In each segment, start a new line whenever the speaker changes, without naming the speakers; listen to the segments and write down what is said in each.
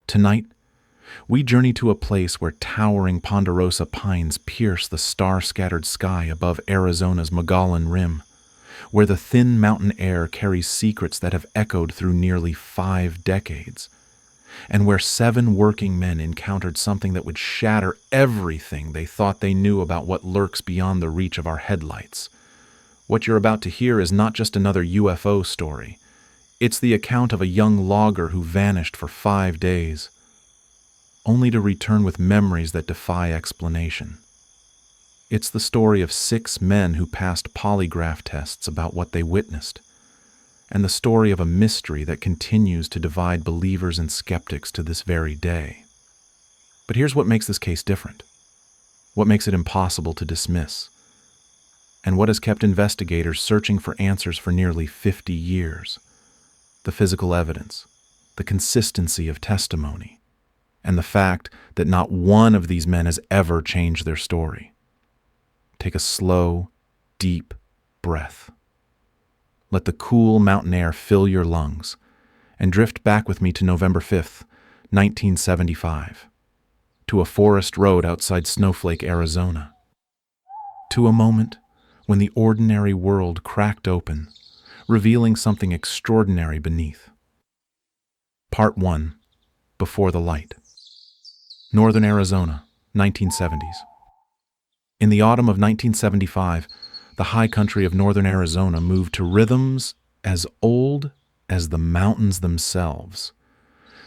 Tonight, we journey to a place where towering ponderosa pines pierce the star-scattered sky above Arizona's Mogollon Rim, where the thin mountain air carries secrets that have echoed through nearly 5 decades, and where 7 working men encountered something that would shatter everything they thought they knew about what lurks beyond the reach of our headlights. What you're about to hear is not just another UFO story. It's the account of a young logger who vanished for 5 days, only to return with memories that defy explanation. It's the story of 6 men who passed polygraph tests about what they witnessed, and the story of a mystery that continues to divide believers and skeptics to this very day. But here's what makes this case different, what makes it impossible to dismiss, and what has kept investigators searching for answers for nearly 50 years. The physical evidence, the consistency of testimony, and the fact that not one of these men has ever changed their story. Take a slow, deep breath. Let the cool mountain air fill your lungs, and drift back with me to November 5th, 1975, to a forest road outside Snowflake, Arizona, to a moment when the ordinary world cracked open, revealing something extraordinary beneath. Part 1. Before the Light. Northern Arizona, 1970s. In the autumn of 1975, the high country of northern Arizona moved to rhythms as old as the mountains themselves.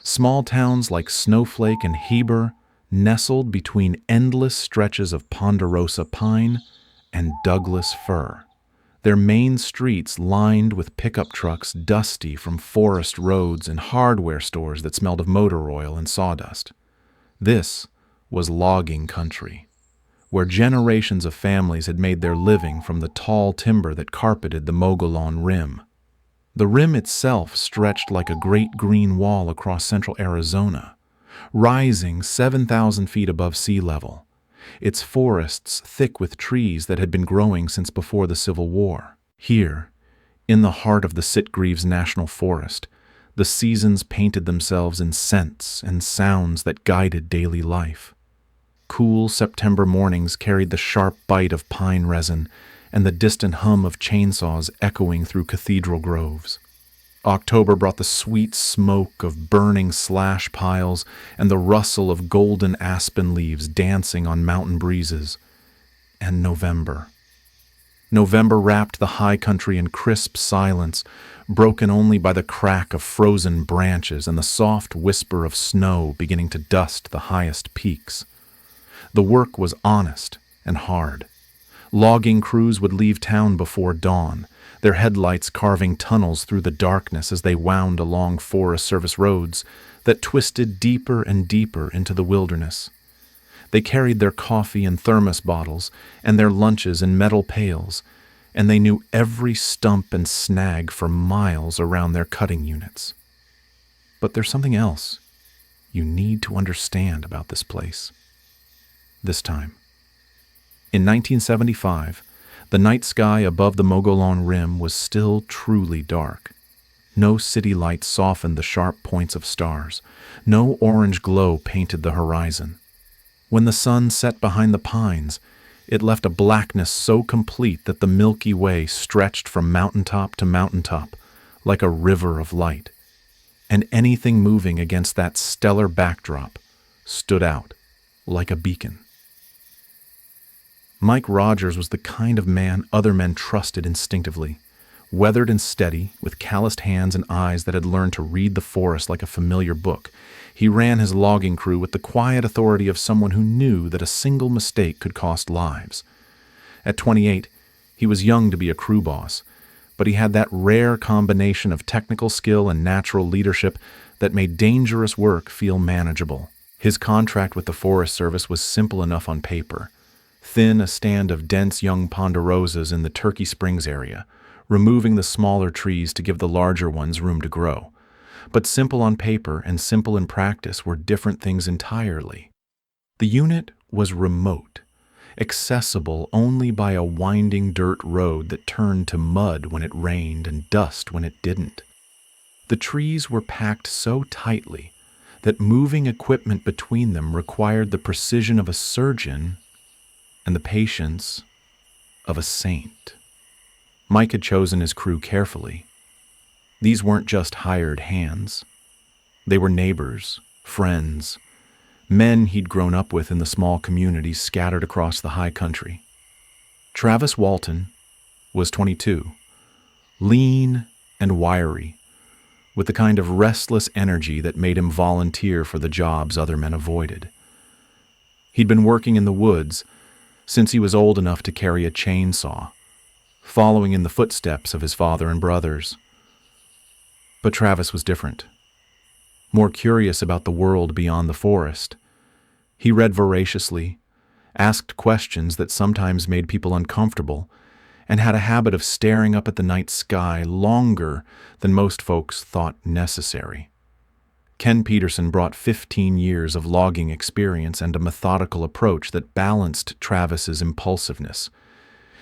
Small towns like Snowflake and Heber nestled between endless stretches of ponderosa pine and Douglas fir, their main streets lined with pickup trucks dusty from forest roads and hardware stores that smelled of motor oil and sawdust. This was logging country, where generations of families had made their living from the tall timber that carpeted the Mogollon Rim. The rim itself stretched like a great green wall across central Arizona, rising 7,000 feet above sea level, its forests thick with trees that had been growing since before the Civil War. Here, in the heart of the Sitgreaves National Forest, the seasons painted themselves in scents and sounds that guided daily life. Cool September mornings carried the sharp bite of pine resin and the distant hum of chainsaws echoing through cathedral groves. October brought the sweet smoke of burning slash piles and the rustle of golden aspen leaves dancing on mountain breezes. And November. November wrapped the high country in crisp silence, broken only by the crack of frozen branches and the soft whisper of snow beginning to dust the highest peaks. The work was honest and hard. Logging crews would leave town before dawn, their headlights carving tunnels through the darkness as they wound along Forest Service roads that twisted deeper and deeper into the wilderness. They carried their coffee in thermos bottles and their lunches in metal pails, and they knew every stump and snag for miles around their cutting units. But there's something else you need to understand about this place. This time. In 1975, the night sky above the Mogollon Rim was still truly dark. No city lights softened the sharp points of stars. No orange glow painted the horizon. When the sun set behind the pines, it left a blackness so complete that the Milky Way stretched from mountaintop to mountaintop like a river of light, and anything moving against that stellar backdrop stood out like a beacon. Mike Rogers was the kind of man other men trusted instinctively, weathered and steady, with calloused hands and eyes that had learned to read the forest like a familiar book. He ran his logging crew with the quiet authority of someone who knew that a single mistake could cost lives. At 28, he was young to be a crew boss, but he had that rare combination of technical skill and natural leadership that made dangerous work feel manageable. His contract with the Forest Service was simple enough on paper. Thin a stand of dense young ponderosas in the Turkey Springs area, removing the smaller trees to give the larger ones room to grow. But simple on paper and simple in practice were different things entirely. The unit was remote, accessible only by a winding dirt road that turned to mud when it rained and dust when it didn't. The trees were packed so tightly that moving equipment between them required the precision of a surgeon and the patience of a saint. Mike had chosen his crew carefully. These weren't just hired hands. They were neighbors, friends, men he'd grown up with in the small communities scattered across the high country. Travis Walton was 22, lean and wiry, with the kind of restless energy that made him volunteer for the jobs other men avoided. He'd been working in the woods since he was old enough to carry a chainsaw, following in the footsteps of his father and brothers. But Travis was different, more curious about the world beyond the forest. He read voraciously, asked questions that sometimes made people uncomfortable, and had a habit of staring up at the night sky longer than most folks thought necessary. Ken Peterson brought 15 years of logging experience and a methodical approach that balanced Travis's impulsiveness.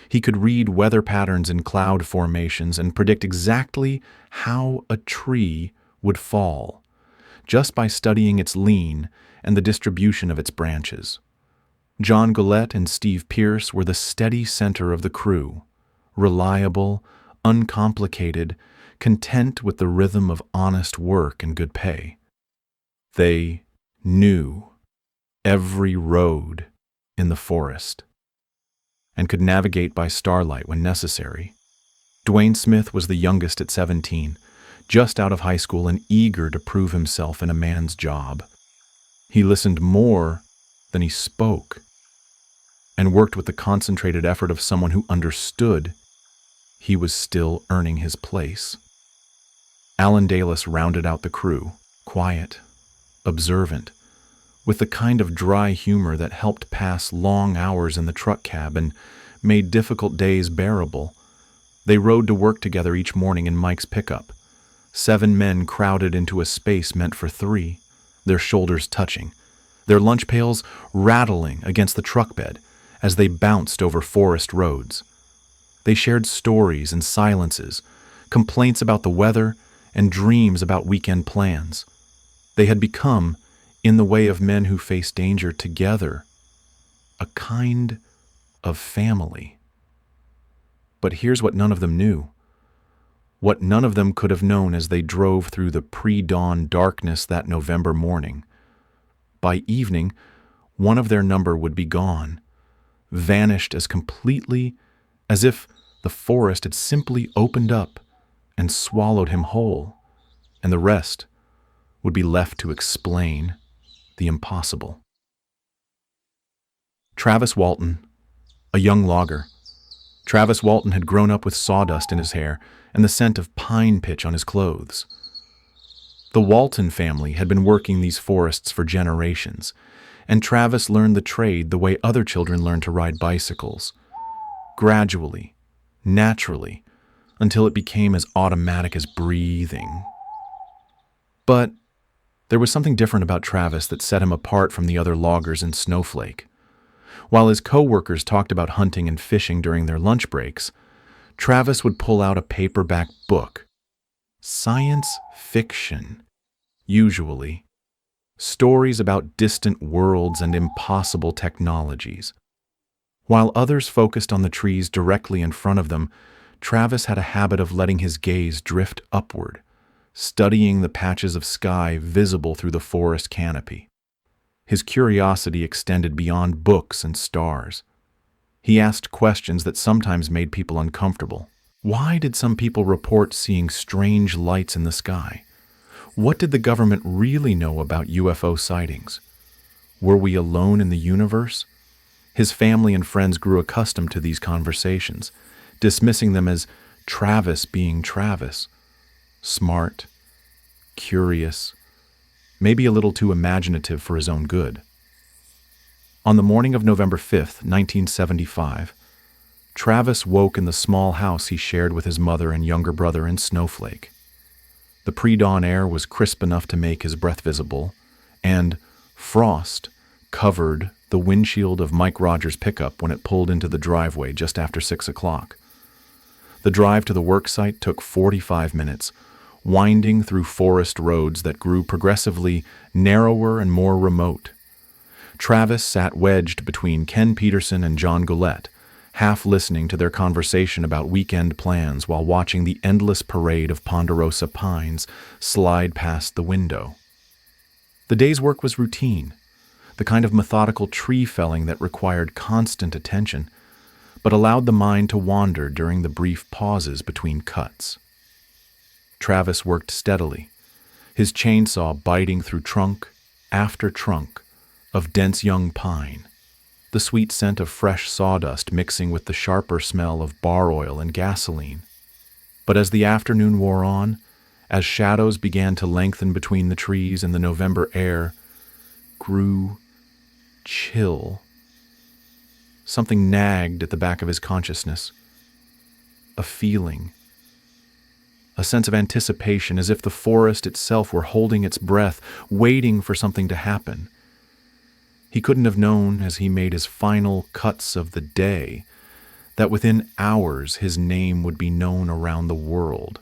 He could read weather patterns in cloud formations and predict exactly how a tree would fall, just by studying its lean and the distribution of its branches. John Goulet and Steve Pierce were the steady center of the crew, reliable, uncomplicated, content with the rhythm of honest work and good pay. They knew every road in the forest and could navigate by starlight when necessary. Dwayne Smith was the youngest at 17, just out of high school and eager to prove himself in a man's job. He listened more than he spoke and worked with the concentrated effort of someone who understood he was still earning his place. Alan Dalis rounded out the crew, quiet, observant, with the kind of dry humor that helped pass long hours in the truck cab and made difficult days bearable. They rode to work together each morning in Mike's pickup, 7 men crowded into a space meant for 3, their shoulders touching, their lunch pails rattling against the truck bed as they bounced over forest roads. They shared stories and silences, complaints about the weather, and dreams about weekend plans. They had become, in the way of men who face danger together, a kind of family. But here's what none of them knew. What none of them could have known as they drove through the pre-dawn darkness that November morning. By evening, one of their number would be gone, vanished as completely as if the forest had simply opened up and swallowed him whole, and the rest would be left to explain the impossible. Travis Walton, a young logger. Travis Walton had grown up with sawdust in his hair and the scent of pine pitch on his clothes. The Walton family had been working these forests for generations, and Travis learned the trade the way other children learn to ride bicycles. Gradually, naturally, until it became as automatic as breathing. But there was something different about Travis that set him apart from the other loggers in Snowflake. While his co-workers talked about hunting and fishing during their lunch breaks, Travis would pull out a paperback book. Science fiction, usually. Stories about distant worlds and impossible technologies. While others focused on the trees directly in front of them, Travis had a habit of letting his gaze drift upward, studying the patches of sky visible through the forest canopy. His curiosity extended beyond books and stars. He asked questions that sometimes made people uncomfortable. Why did some people report seeing strange lights in the sky? What did the government really know about UFO sightings? Were we alone in the universe? His family and friends grew accustomed to these conversations, dismissing them as Travis being Travis. Smart, curious, maybe a little too imaginative for his own good. On the morning of November 5th, 1975, Travis woke in the small house he shared with his mother and younger brother in Snowflake. The pre-dawn air was crisp enough to make his breath visible, and frost covered the windshield of Mike Rogers' pickup when it pulled into the driveway just after 6 o'clock. The drive to the work site took 45 minutes, winding through forest roads that grew progressively narrower and more remote. Travis sat wedged between Ken Peterson and John Goulet, half listening to their conversation about weekend plans while watching the endless parade of ponderosa pines slide past the window. The day's work was routine, the kind of methodical tree felling that required constant attention, but allowed the mind to wander during the brief pauses between cuts. Travis worked steadily, his chainsaw biting through trunk after trunk of dense young pine, the sweet scent of fresh sawdust mixing with the sharper smell of bar oil and gasoline. But as the afternoon wore on, as shadows began to lengthen between the trees and the November air grew chill, something nagged at the back of his consciousness. A feeling, a sense of anticipation, as if the forest itself were holding its breath, waiting for something to happen. He couldn't have known, as he made his final cuts of the day, that within hours his name would be known around the world,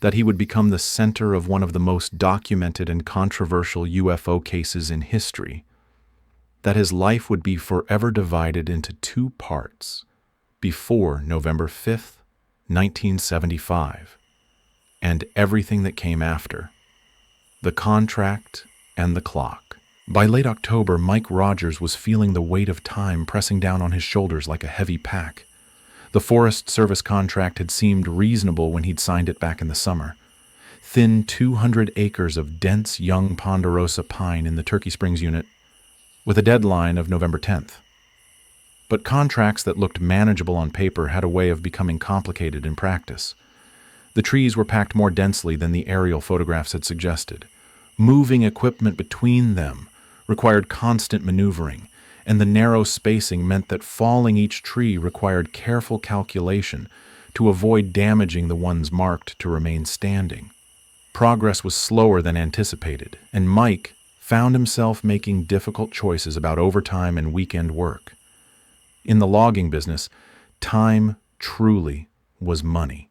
that he would become the center of one of the most documented and controversial UFO cases in history, that his life would be forever divided into two parts before November 5th, 1975, and everything that came after, the contract and the clock. By late October, Mike Rogers was feeling the weight of time pressing down on his shoulders like a heavy pack. The Forest Service contract had seemed reasonable when he'd signed it back in the summer. Thin 200 acres of dense young ponderosa pine in the Turkey Springs unit, with a deadline of November 10th. But contracts that looked manageable on paper had a way of becoming complicated in practice. The trees were packed more densely than the aerial photographs had suggested. Moving equipment between them required constant maneuvering, and the narrow spacing meant that falling each tree required careful calculation to avoid damaging the ones marked to remain standing. Progress was slower than anticipated, and Mike found himself making difficult choices about overtime and weekend work. In the logging business, time truly was money.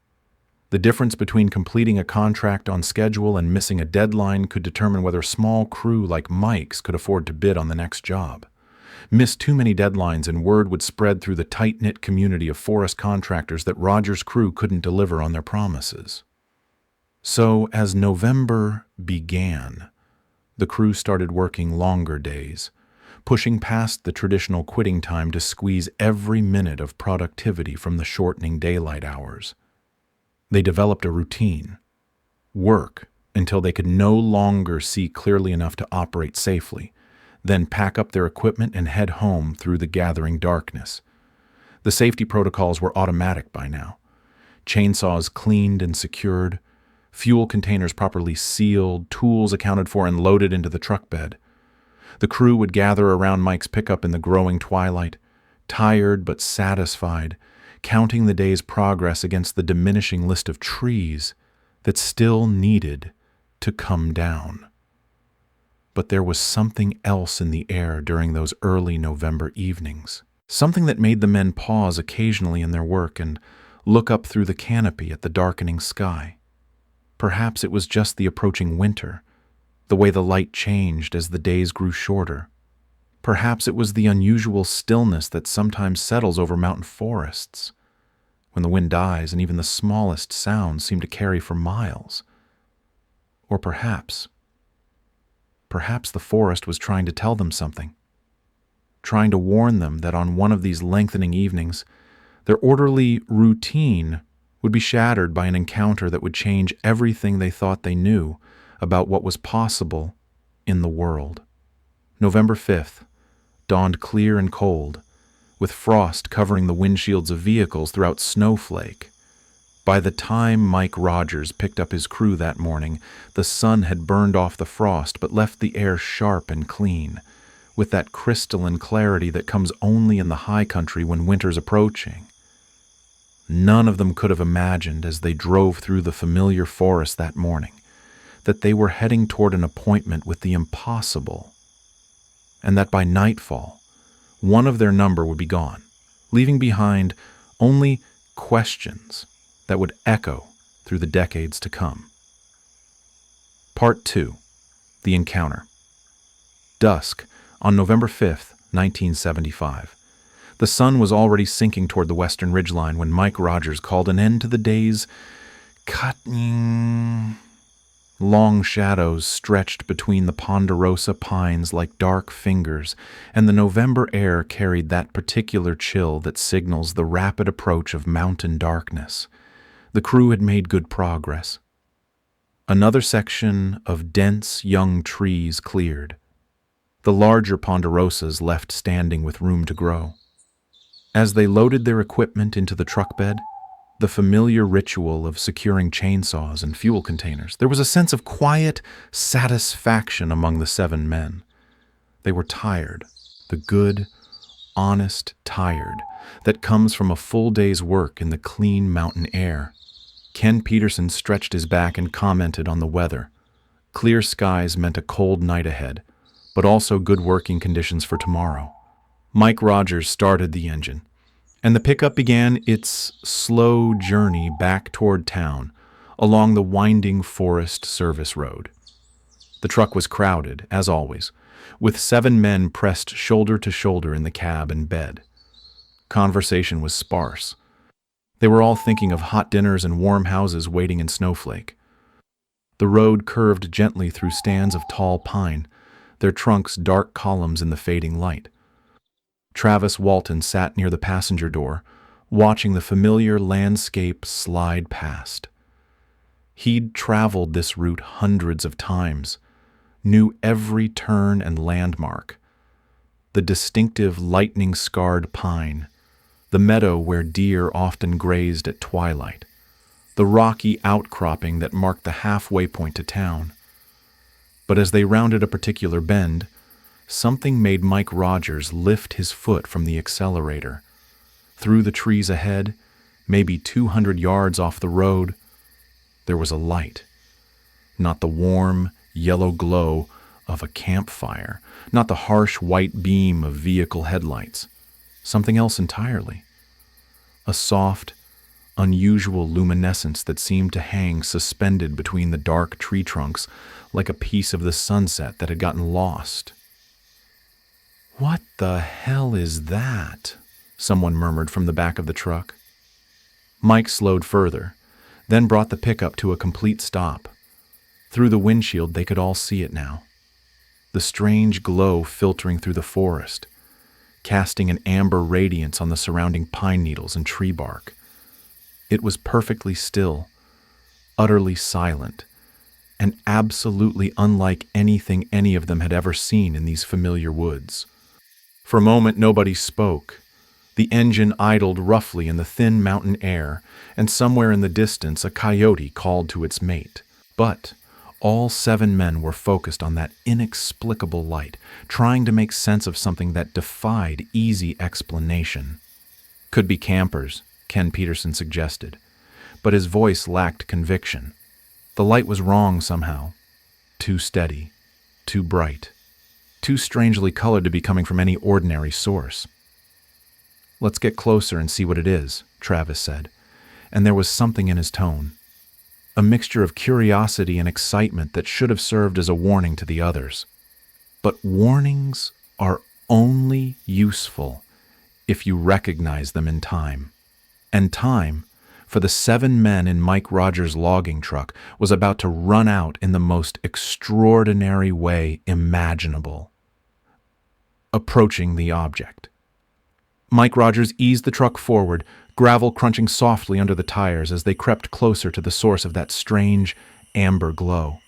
The difference between completing a contract on schedule and missing a deadline could determine whether a small crew like Mike's could afford to bid on the next job. Miss too many deadlines and word would spread through the tight-knit community of forest contractors that Rogers' crew couldn't deliver on their promises. So, as November began, the crew started working longer days, pushing past the traditional quitting time to squeeze every minute of productivity from the shortening daylight hours. They developed a routine: work until they could no longer see clearly enough to operate safely, then pack up their equipment and head home through the gathering darkness. The safety protocols were automatic by now. Chainsaws cleaned and secured, fuel containers properly sealed, tools accounted for and loaded into the truck bed. The crew would gather around Mike's pickup in the growing twilight, tired but satisfied, counting the day's progress against the diminishing list of trees that still needed to come down. But there was something else in the air during those early November evenings, something that made the men pause occasionally in their work and look up through the canopy at the darkening sky. Perhaps it was just the approaching winter, the way the light changed as the days grew shorter. Perhaps it was the unusual stillness that sometimes settles over mountain forests, when the wind dies and even the smallest sounds seem to carry for miles. Or perhaps the forest was trying to tell them something, trying to warn them that on one of these lengthening evenings, their orderly routine would be shattered by an encounter that would change everything they thought they knew about what was possible in the world. November 5th dawned clear and cold, with frost covering the windshields of vehicles throughout snowflake. By the time Mike Rogers picked up his crew that morning, the sun had burned off the frost but left the air sharp and clean, with that crystalline clarity that comes only in the high country when winter's approaching. None of them could have imagined, as they drove through the familiar forest that morning, that they were heading toward an appointment with the impossible, and that by nightfall, one of their number would be gone, leaving behind only questions that would echo through the decades to come. Part 2. The Encounter. Dusk, on November 5th, 1975. The sun was already sinking toward the western ridgeline when Mike Rogers called an end to the day's cutting. Long shadows stretched between the ponderosa pines like dark fingers, and the November air carried that particular chill that signals the rapid approach of mountain darkness. The crew had made good progress. Another section of dense young trees cleared, the larger ponderosas left standing with room to grow. As they loaded their equipment into the truck bed, the familiar ritual of securing chainsaws and fuel containers, there was a sense of quiet satisfaction among the 7 men. They were tired, the good, honest tired that comes from a full day's work in the clean mountain air. Ken Peterson stretched his back and commented on the weather. Clear skies meant a cold night ahead, but also good working conditions for tomorrow. Mike Rogers started the engine, and the pickup began its slow journey back toward town along the winding Forest Service Road. The truck was crowded, as always, with 7 men pressed shoulder to shoulder in the cab and bed. Conversation was sparse. They were all thinking of hot dinners and warm houses waiting in Snowflake. The road curved gently through stands of tall pine, their trunks dark columns in the fading light. Travis Walton sat near the passenger door, watching the familiar landscape slide past. He'd traveled this route hundreds of times, knew every turn and landmark. The distinctive lightning-scarred pine, the meadow where deer often grazed at twilight, the rocky outcropping that marked the halfway point to town. But as they rounded a particular bend, something made Mike Rogers lift his foot from the accelerator. Through the trees ahead, maybe 200 yards off the road, there was a light. Not the warm, yellow glow of a campfire, not the harsh white beam of vehicle headlights. Something else entirely. A soft, unusual luminescence that seemed to hang suspended between the dark tree trunks like a piece of the sunset that had gotten lost. "What the hell is that?" someone murmured from the back of the truck. Mike slowed further, then brought the pickup to a complete stop. Through the windshield they could all see it now. The strange glow filtering through the forest, casting an amber radiance on the surrounding pine needles and tree bark. It was perfectly still, utterly silent, and absolutely unlike anything any of them had ever seen in these familiar woods. For a moment nobody spoke. The engine idled roughly in the thin mountain air, and somewhere in the distance a coyote called to its mate. But all 7 men were focused on that inexplicable light, trying to make sense of something that defied easy explanation. "Could be campers," Ken Peterson suggested, but his voice lacked conviction. The light was wrong somehow. Too steady, too bright, too strangely colored to be coming from any ordinary source. "Let's get closer and see what it is," Travis said, and there was something in his tone, a mixture of curiosity and excitement that should have served as a warning to the others. But warnings are only useful if you recognize them in time. And time, for the 7 men in Mike Rogers' logging truck, was about to run out in the most extraordinary way imaginable. Approaching the object. Mike Rogers eased the truck forward, gravel crunching softly under the tires as they crept closer to the source of that strange, amber glow.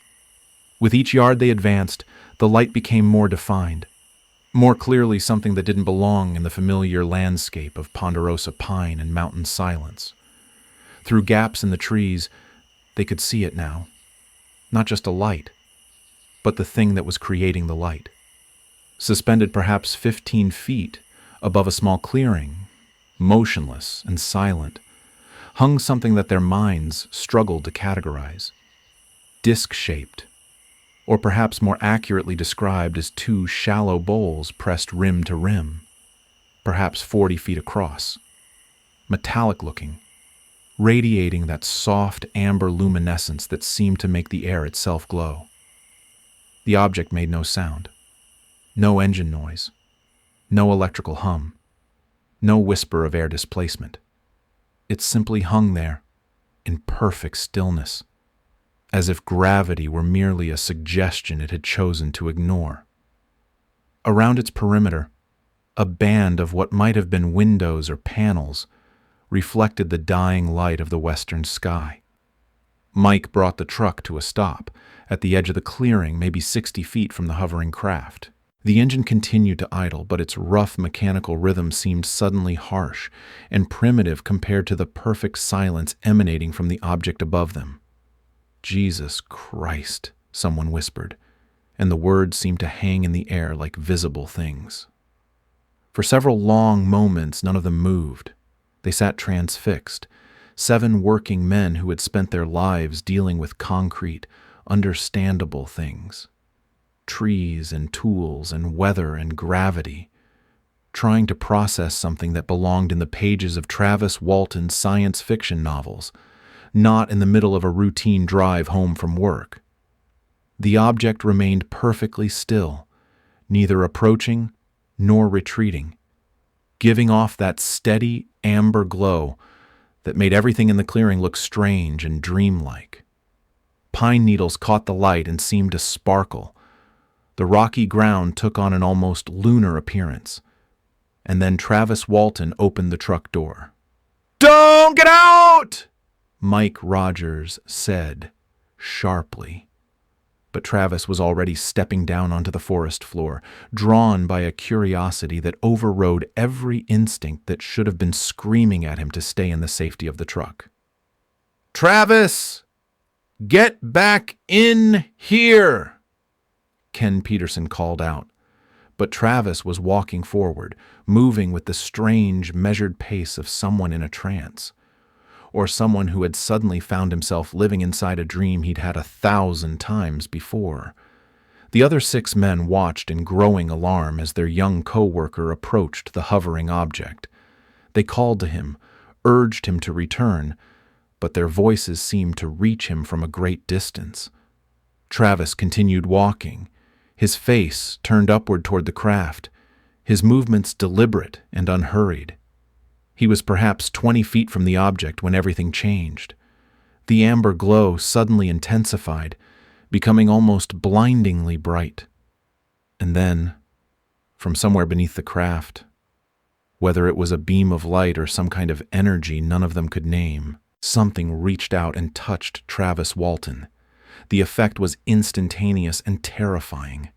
With each yard they advanced, the light became more defined, more clearly something that didn't belong in the familiar landscape of ponderosa pine and mountain silence. Through gaps in the trees, they could see it now. Not just a light, but the thing that was creating the light. Suspended perhaps 15 feet above a small clearing, motionless and silent, hung something that their minds struggled to categorize. Disc-shaped, or perhaps more accurately described as 2 shallow bowls pressed rim to rim, perhaps 40 feet across. Metallic-looking, radiating that soft amber luminescence that seemed to make the air itself glow. The object made no sound. No engine noise. No electrical hum. No whisper of air displacement. It simply hung there, in perfect stillness, as if gravity were merely a suggestion it had chosen to ignore. Around its perimeter, a band of what might have been windows or panels reflected the dying light of the western sky. Mike brought the truck to a stop, at the edge of the clearing, maybe 60 feet from the hovering craft. The engine continued to idle, but its rough mechanical rhythm seemed suddenly harsh and primitive compared to the perfect silence emanating from the object above them. "Jesus Christ," someone whispered, and the words seemed to hang in the air like visible things. For several long moments, none of them moved. They sat transfixed, 7 working men who had spent their lives dealing with concrete, understandable things. Trees and tools and weather and gravity, trying to process something that belonged in the pages of Travis Walton's science fiction novels, not in the middle of a routine drive home from work. The object remained perfectly still, neither approaching nor retreating, giving off that steady amber glow that made everything in the clearing look strange and dreamlike. Pine needles caught the light and seemed to sparkle. The rocky ground took on an almost lunar appearance. And then Travis Walton opened the truck door. "Don't get out!" Mike Rogers said, sharply. But Travis was already stepping down onto the forest floor, drawn by a curiosity that overrode every instinct that should have been screaming at him to stay in the safety of the truck. "Travis, get back in here!" Ken Peterson called out, but Travis was walking forward, moving with the strange, measured pace of someone in a trance, or someone who had suddenly found himself living inside a dream he'd had 1,000 times before. The other 6 men watched in growing alarm as their young co-worker approached the hovering object. They called to him, urged him to return, but their voices seemed to reach him from a great distance. Travis continued walking, his face turned upward toward the craft, his movements deliberate and unhurried. He was perhaps 20 feet from the object when everything changed. The amber glow suddenly intensified, becoming almost blindingly bright. And then, from somewhere beneath the craft, whether it was a beam of light or some kind of energy none of them could name, something reached out and touched Travis Walton. The effect was instantaneous and terrifying.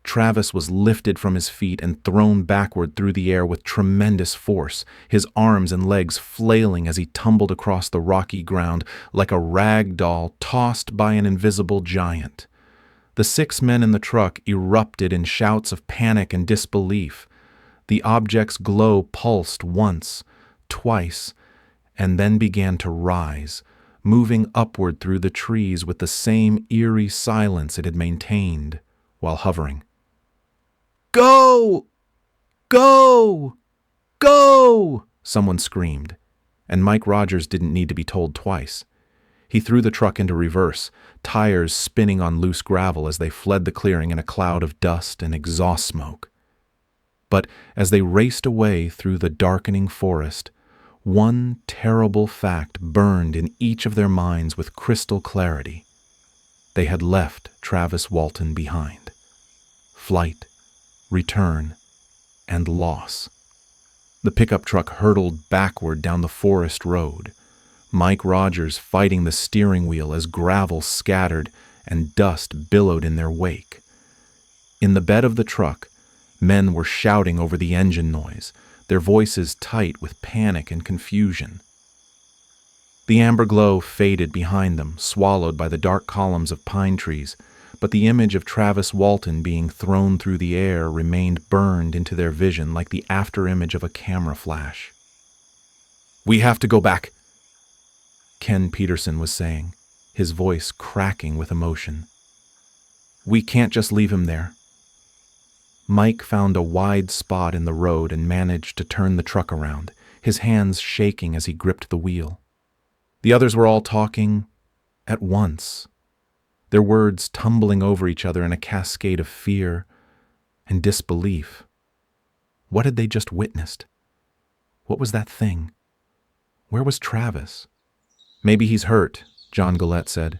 Travis was lifted from his feet and thrown backward through the air with tremendous force, his arms and legs flailing as he tumbled across the rocky ground like a rag doll tossed by an invisible giant. The 6 men in the truck erupted in shouts of panic and disbelief. The object's glow pulsed once, twice, and then began to rise, moving upward through the trees with the same eerie silence it had maintained while hovering. "Go! Go! Go!" someone screamed, and Mike Rogers didn't need to be told twice. He threw the truck into reverse, tires spinning on loose gravel as they fled the clearing in a cloud of dust and exhaust smoke. But as they raced away through the darkening forest, one terrible fact burned in each of their minds with crystal clarity. They had left Travis Walton behind. Flight, return, and loss. The pickup truck hurtled backward down the forest road, Mike Rogers fighting the steering wheel as gravel scattered and dust billowed in their wake. In the bed of the truck, men were shouting over the engine noise, their voices tight with panic and confusion. The amber glow faded behind them, swallowed by the dark columns of pine trees, but the image of Travis Walton being thrown through the air remained burned into their vision like the afterimage of a camera flash. "We have to go back," Ken Peterson was saying, his voice cracking with emotion. "We can't just leave him there." Mike found a wide spot in the road and managed to turn the truck around, his hands shaking as he gripped the wheel. The others were all talking at once. their words tumbling over each other in a cascade of fear and disbelief. What had they just witnessed? What was that thing? Where was Travis? "Maybe he's hurt," John Gillette said.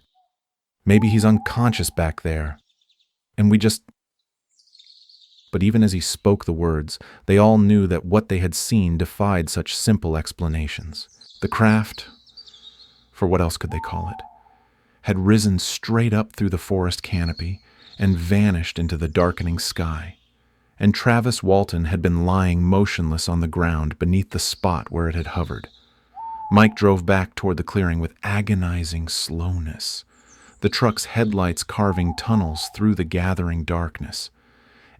"Maybe he's unconscious back there. And we just—" But even as he spoke the words, they all knew that what they had seen defied such simple explanations. The craft, for what else could they call it, had risen straight up through the forest canopy and vanished into the darkening sky, and Travis Walton had been lying motionless on the ground beneath the spot where it had hovered. Mike drove back toward the clearing with agonizing slowness, the truck's headlights carving tunnels through the gathering darkness.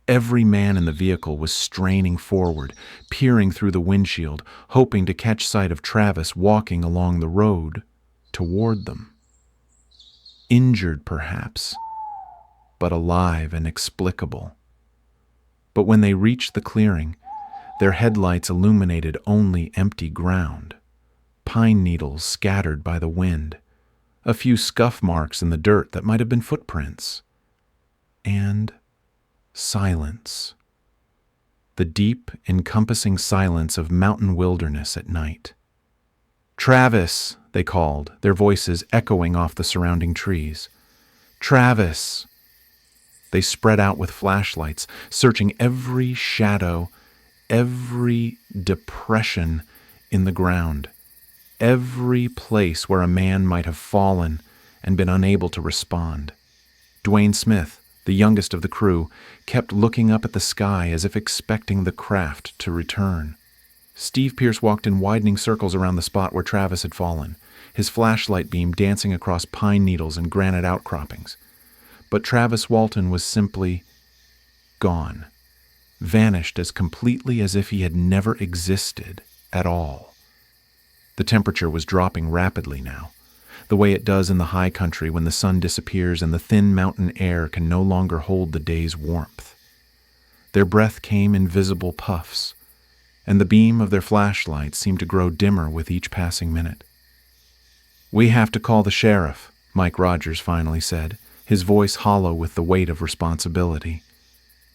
Every man in the vehicle was straining forward, peering through the windshield, hoping to catch sight of Travis walking along the road toward them. Injured, perhaps, but alive and explicable. But when they reached the clearing, their headlights illuminated only empty ground, pine needles scattered by the wind, a few scuff marks in the dirt that might have been footprints, and silence. The deep, encompassing silence of mountain wilderness at night. "Travis," they called, their voices echoing off the surrounding trees. "Travis." They spread out with flashlights, searching every shadow, every depression in the ground, every place where a man might have fallen and been unable to respond. Dwayne Smith, the youngest of the crew, kept looking up at the sky as if expecting the craft to return. Steve Pierce walked in widening circles around the spot where Travis had fallen, his flashlight beam dancing across pine needles and granite outcroppings. But Travis Walton was simply gone, vanished as completely as if he had never existed at all. The temperature was dropping rapidly now, the way it does in the high country when the sun disappears and the thin mountain air can no longer hold the day's warmth. Their breath came in visible puffs, and the beam of their flashlights seemed to grow dimmer with each passing minute. "We have to call the sheriff," Mike Rogers finally said, his voice hollow with the weight of responsibility.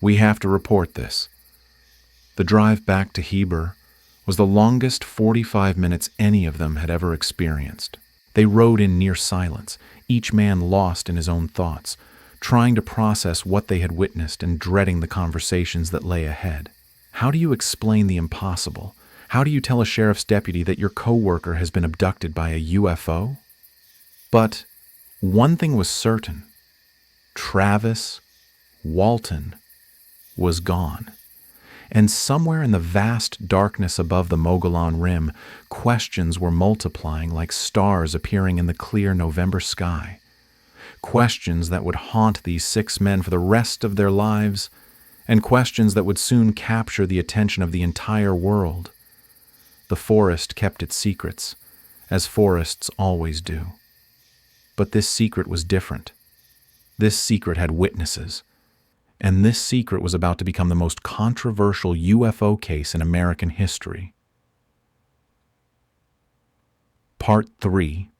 "We have to report this." The drive back to Heber was the longest 45 minutes any of them had ever experienced. They rode in near silence, each man lost in his own thoughts, trying to process what they had witnessed and dreading the conversations that lay ahead. How do you explain the impossible? How do you tell a sheriff's deputy that your coworker has been abducted by a UFO? But one thing was certain. Travis Walton was gone. And somewhere in the vast darkness above the Mogollon Rim, questions were multiplying like stars appearing in the clear November sky. Questions that would haunt these 6 men for the rest of their lives, and questions that would soon capture the attention of the entire world. The forest kept its secrets, as forests always do. But this secret was different. This secret had witnesses. And this secret was about to become the most controversial UFO case in American history. Part 3.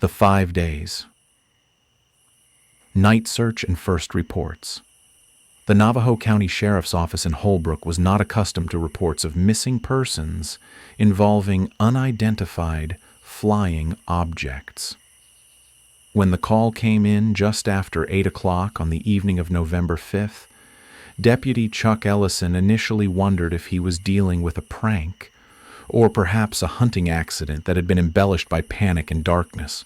The 5 Days. Night search and first reports. The Navajo County Sheriff's Office in Holbrook was not accustomed to reports of missing persons involving unidentified flying objects. When the call came in just after 8 o'clock on the evening of November 5th, Deputy Chuck Ellison initially wondered if he was dealing with a prank, or perhaps a hunting accident that had been embellished by panic and darkness.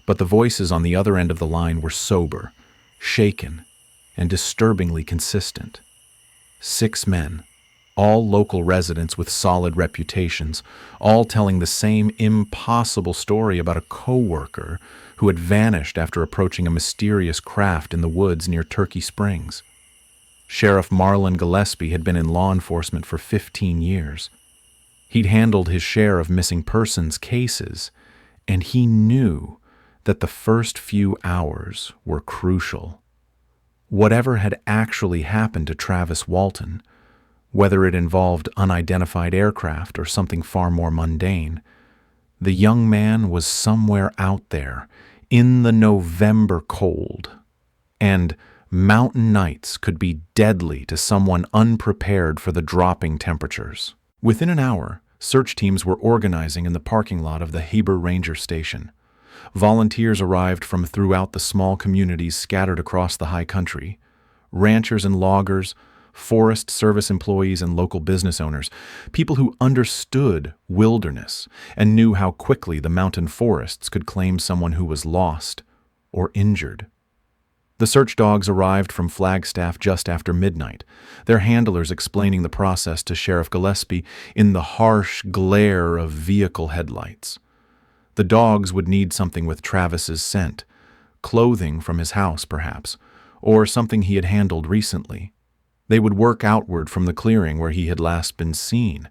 But the voices on the other end of the line were sober, shaken, and disturbingly consistent. 6 men, all local residents with solid reputations, all telling the same impossible story about a coworker who had vanished after approaching a mysterious craft in the woods near Turkey Springs. Sheriff Marlon Gillespie had been in law enforcement for 15 years. He'd handled his share of missing persons cases, and he knew that the first few hours were crucial. Whatever had actually happened to Travis Walton, whether it involved unidentified aircraft or something far more mundane, the young man was somewhere out there, in the November cold, and mountain nights could be deadly to someone unprepared for the dropping temperatures. Within an hour, search teams were organizing in the parking lot of the Heber Ranger Station. Volunteers arrived from throughout the small communities scattered across the high country. Ranchers and loggers, Forest Service employees and local business owners, people who understood wilderness and knew how quickly the mountain forests could claim someone who was lost or injured. The search dogs arrived from Flagstaff just after midnight, their handlers explaining the process to Sheriff Gillespie in the harsh glare of vehicle headlights. The dogs would need something with Travis's scent, clothing from his house perhaps, or something he had handled recently. They would work outward from the clearing where he had last been seen,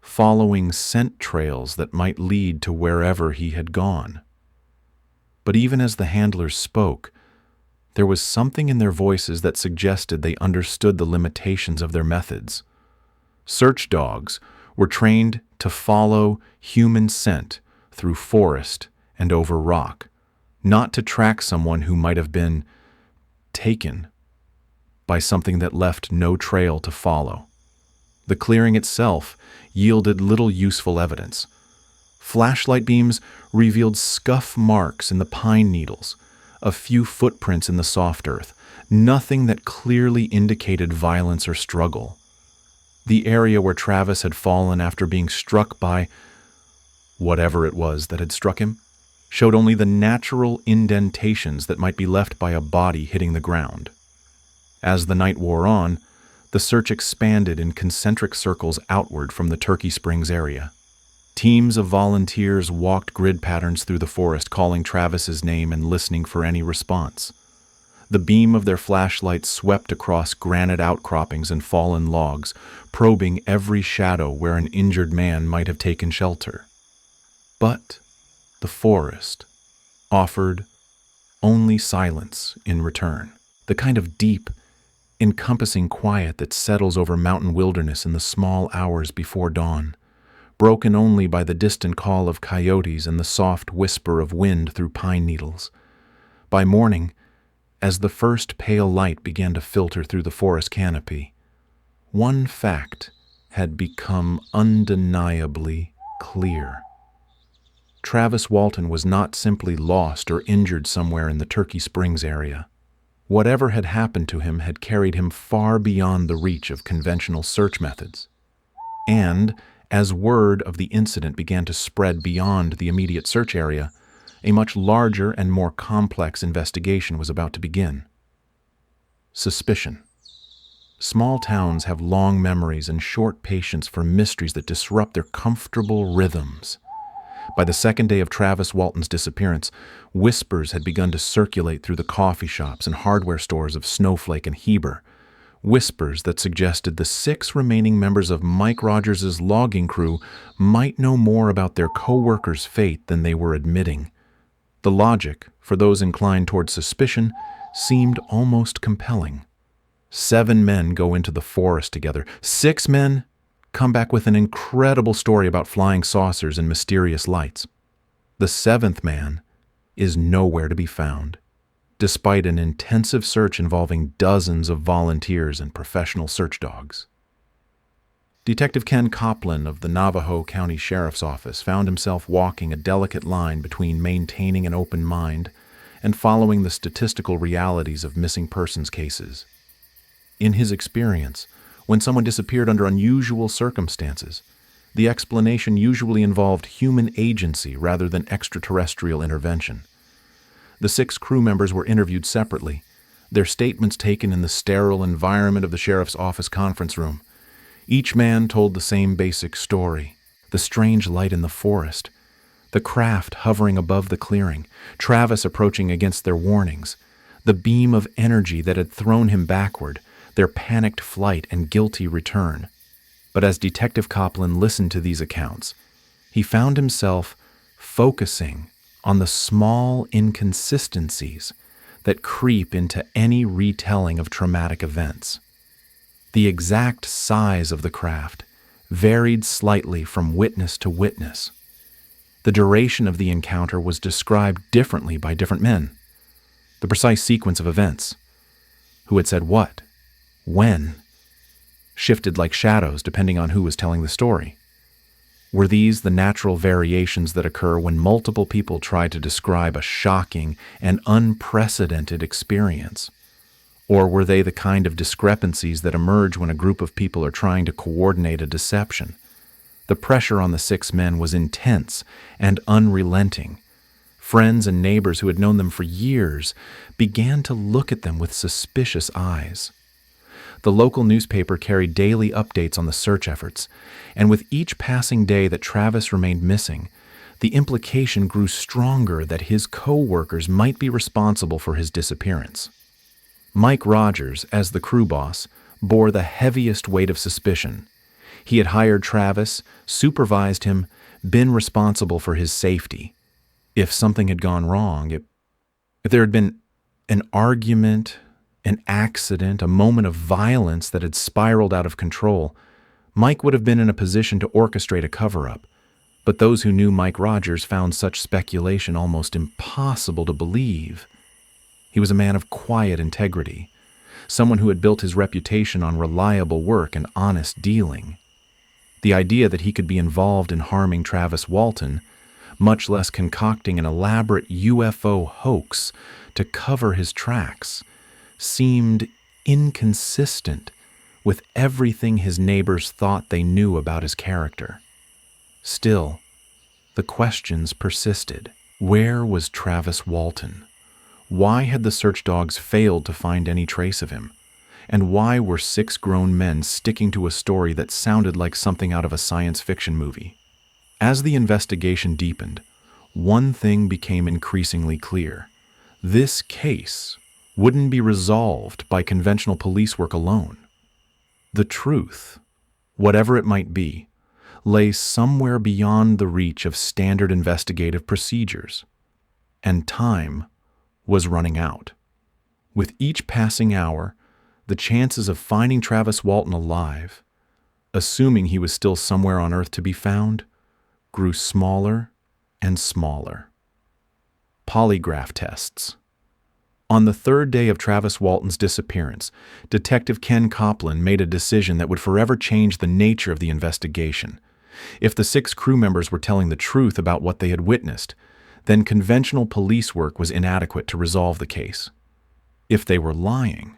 following scent trails that might lead to wherever he had gone. But even as the handlers spoke, there was something in their voices that suggested they understood the limitations of their methods. Search dogs were trained to follow human scent through forest and over rock, not to track someone who might have been taken by something that left no trail to follow. The clearing itself yielded little useful evidence. Flashlight beams revealed scuff marks in the pine needles, a few footprints in the soft earth, nothing that clearly indicated violence or struggle. The area where Travis had fallen after being struck by whatever it was that had struck him showed only the natural indentations that might be left by a body hitting the ground. As the night wore on, the search expanded in concentric circles outward from the Turkey Springs area. Teams of volunteers walked grid patterns through the forest, calling Travis's name and listening for any response. The beam of their flashlights swept across granite outcroppings and fallen logs, probing every shadow where an injured man might have taken shelter. But the forest offered only silence in return, the kind of deep, encompassing quiet that settles over mountain wilderness in the small hours before dawn, broken only by the distant call of coyotes and the soft whisper of wind through pine needles. By morning, as the first pale light began to filter through the forest canopy, one fact had become undeniably clear. Travis Walton was not simply lost or injured somewhere in the Turkey Springs area. Whatever had happened to him had carried him far beyond the reach of conventional search methods. And, as word of the incident began to spread beyond the immediate search area, a much larger and more complex investigation was about to begin. Suspicion. Small towns have long memories and short patience for mysteries that disrupt their comfortable rhythms. By the second day of Travis Walton's disappearance, whispers had begun to circulate through the coffee shops and hardware stores of Snowflake and Heber, whispers that suggested the 6 remaining members of Mike Rogers' logging crew might know more about their co-workers' fate than they were admitting. The logic, for those inclined toward suspicion, seemed almost compelling. 7 men go into the forest together. 6 men come back with an incredible story about flying saucers and mysterious lights. The 7th man is nowhere to be found, despite an intensive search involving dozens of volunteers and professional search dogs. Detective Ken Coplin of the Navajo County Sheriff's Office found himself walking a delicate line between maintaining an open mind and following the statistical realities of missing persons cases. In his experience, when someone disappeared under unusual circumstances, the explanation usually involved human agency rather than extraterrestrial intervention. The 6 crew members were interviewed separately, their statements taken in the sterile environment of the sheriff's office conference room. Each man told the same basic story: the strange light in the forest, the craft hovering above the clearing, Travis approaching against their warnings, the beam of energy that had thrown him backward, their panicked flight and guilty return. But as Detective Coplin listened to these accounts, he found himself focusing on the small inconsistencies that creep into any retelling of traumatic events. The exact size of the craft varied slightly from witness to witness. The duration of the encounter was described differently by different men. The precise sequence of events, who had said what, when, shifted like shadows depending on who was telling the story. Were these the natural variations that occur when multiple people try to describe a shocking and unprecedented experience? Or were they the kind of discrepancies that emerge when a group of people are trying to coordinate a deception? The pressure on the 6 men was intense and unrelenting. Friends and neighbors who had known them for years began to look at them with suspicious eyes. The local newspaper carried daily updates on the search efforts, and with each passing day that Travis remained missing, the implication grew stronger that his co-workers might be responsible for his disappearance. Mike Rogers, as the crew boss, bore the heaviest weight of suspicion. He had hired Travis, supervised him, been responsible for his safety. If something had gone wrong, if there had been an argument, an accident, a moment of violence that had spiraled out of control, Mike would have been in a position to orchestrate a cover-up. But those who knew Mike Rogers found such speculation almost impossible to believe. He was a man of quiet integrity, someone who had built his reputation on reliable work and honest dealing. The idea that he could be involved in harming Travis Walton, much less concocting an elaborate UFO hoax to cover his tracks, seemed inconsistent with everything his neighbors thought they knew about his character. Still, the questions persisted. Where was Travis Walton? Why had the search dogs failed to find any trace of him? And why were 6 grown men sticking to a story that sounded like something out of a science fiction movie? As the investigation deepened, one thing became increasingly clear. This case wouldn't be resolved by conventional police work alone. The truth, whatever it might be, lay somewhere beyond the reach of standard investigative procedures. And time was running out. With each passing hour, the chances of finding Travis Walton alive, assuming he was still somewhere on Earth to be found, grew smaller and smaller. Polygraph tests. On the 3rd day of Travis Walton's disappearance, Detective Ken Copland made a decision that would forever change the nature of the investigation. If the 6 crew members were telling the truth about what they had witnessed, then conventional police work was inadequate to resolve the case. If they were lying,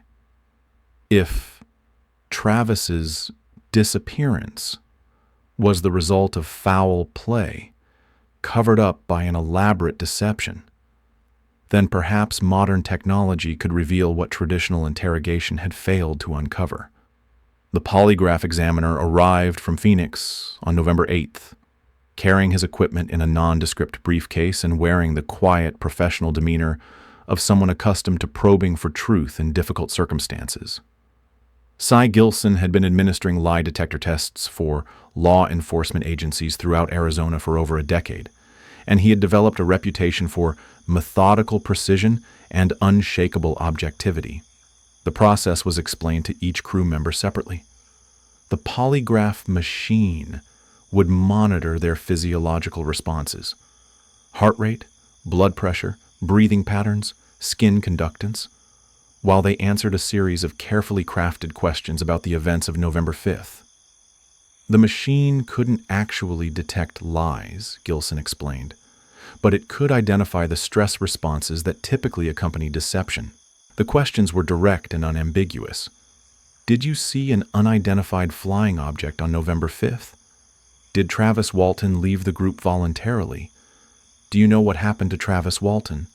if Travis's disappearance was the result of foul play, covered up by an elaborate deception, then perhaps modern technology could reveal what traditional interrogation had failed to uncover. The polygraph examiner arrived from Phoenix on November 8th, carrying his equipment in a nondescript briefcase and wearing the quiet, professional demeanor of someone accustomed to probing for truth in difficult circumstances. Cy Gilson had been administering lie detector tests for law enforcement agencies throughout Arizona for over a decade, and he had developed a reputation for methodical precision and unshakable objectivity. The process was explained to each crew member separately. The polygraph machine would monitor their physiological responses: heart rate, blood pressure, breathing patterns, skin conductance, while they answered a series of carefully crafted questions about the events of November 5th. The machine couldn't actually detect lies, Gilson explained, but it could identify the stress responses that typically accompany deception. The questions were direct and unambiguous. Did you see an unidentified flying object on November 5th? Did Travis Walton leave the group voluntarily? Do you know what happened to Travis Walton?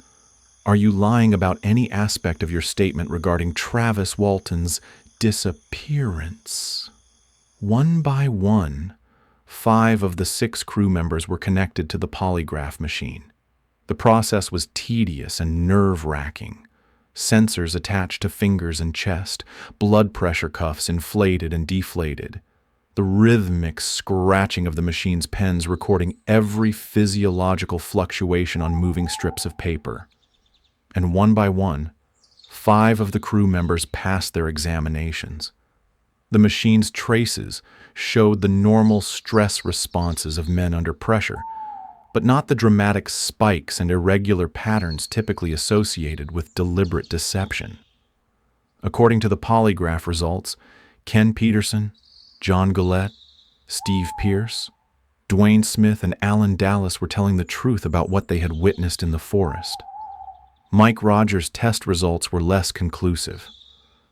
Are you lying about any aspect of your statement regarding Travis Walton's disappearance? One by one, 5 of the 6 crew members were connected to the polygraph machine. The process was tedious and nerve-wracking. Sensors attached to fingers and chest, blood pressure cuffs inflated and deflated, the rhythmic scratching of the machine's pens recording every physiological fluctuation on moving strips of paper. And one by one, 5 of the crew members passed their examinations. The machine's traces showed the normal stress responses of men under pressure, but not the dramatic spikes and irregular patterns typically associated with deliberate deception. According to the polygraph results, Ken Peterson, John Gillette, Steve Pierce, Dwayne Smith, and Alan Dallas were telling the truth about what they had witnessed in the forest. Mike Rogers' test results were less conclusive.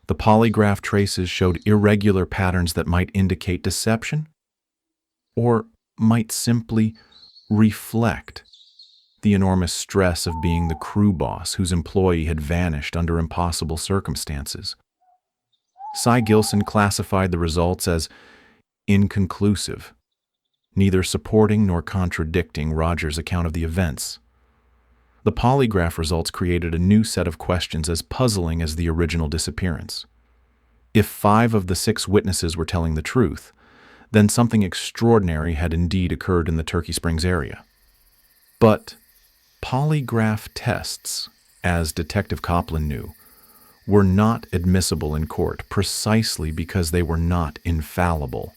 The polygraph traces showed irregular patterns that might indicate deception, or might simply reflect the enormous stress of being the crew boss whose employee had vanished under impossible circumstances. Cy Gilson classified the results as inconclusive, neither supporting nor contradicting Rogers' account of the events. The polygraph results created a new set of questions as puzzling as the original disappearance. If 5 of the 6 witnesses were telling the truth, then something extraordinary had indeed occurred in the Turkey Springs area. But polygraph tests, as Detective Copland knew, were not admissible in court precisely because they were not infallible.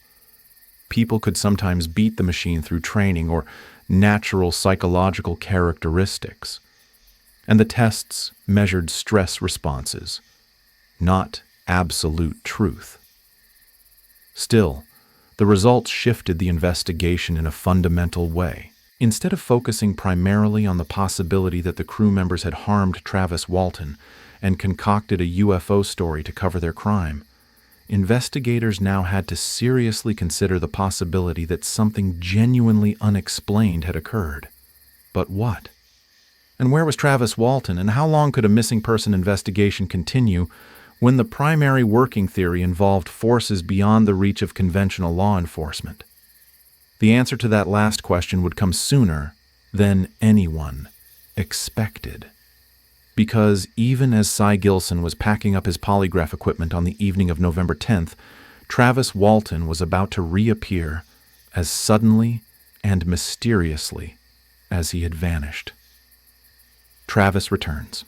People could sometimes beat the machine through training or natural psychological characteristics, and the tests measured stress responses, not absolute truth. Still, the results shifted the investigation in a fundamental way. Instead of focusing primarily on the possibility that the crew members had harmed Travis Walton and concocted a UFO story to cover their crime, investigators now had to seriously consider the possibility that something genuinely unexplained had occurred. But what? And where was Travis Walton, and how long could a missing person investigation continue when the primary working theory involved forces beyond the reach of conventional law enforcement? The answer to that last question would come sooner than anyone expected. Because even as Cy Gilson was packing up his polygraph equipment on the evening of November 10th, Travis Walton was about to reappear as suddenly and mysteriously as he had vanished. Travis returns.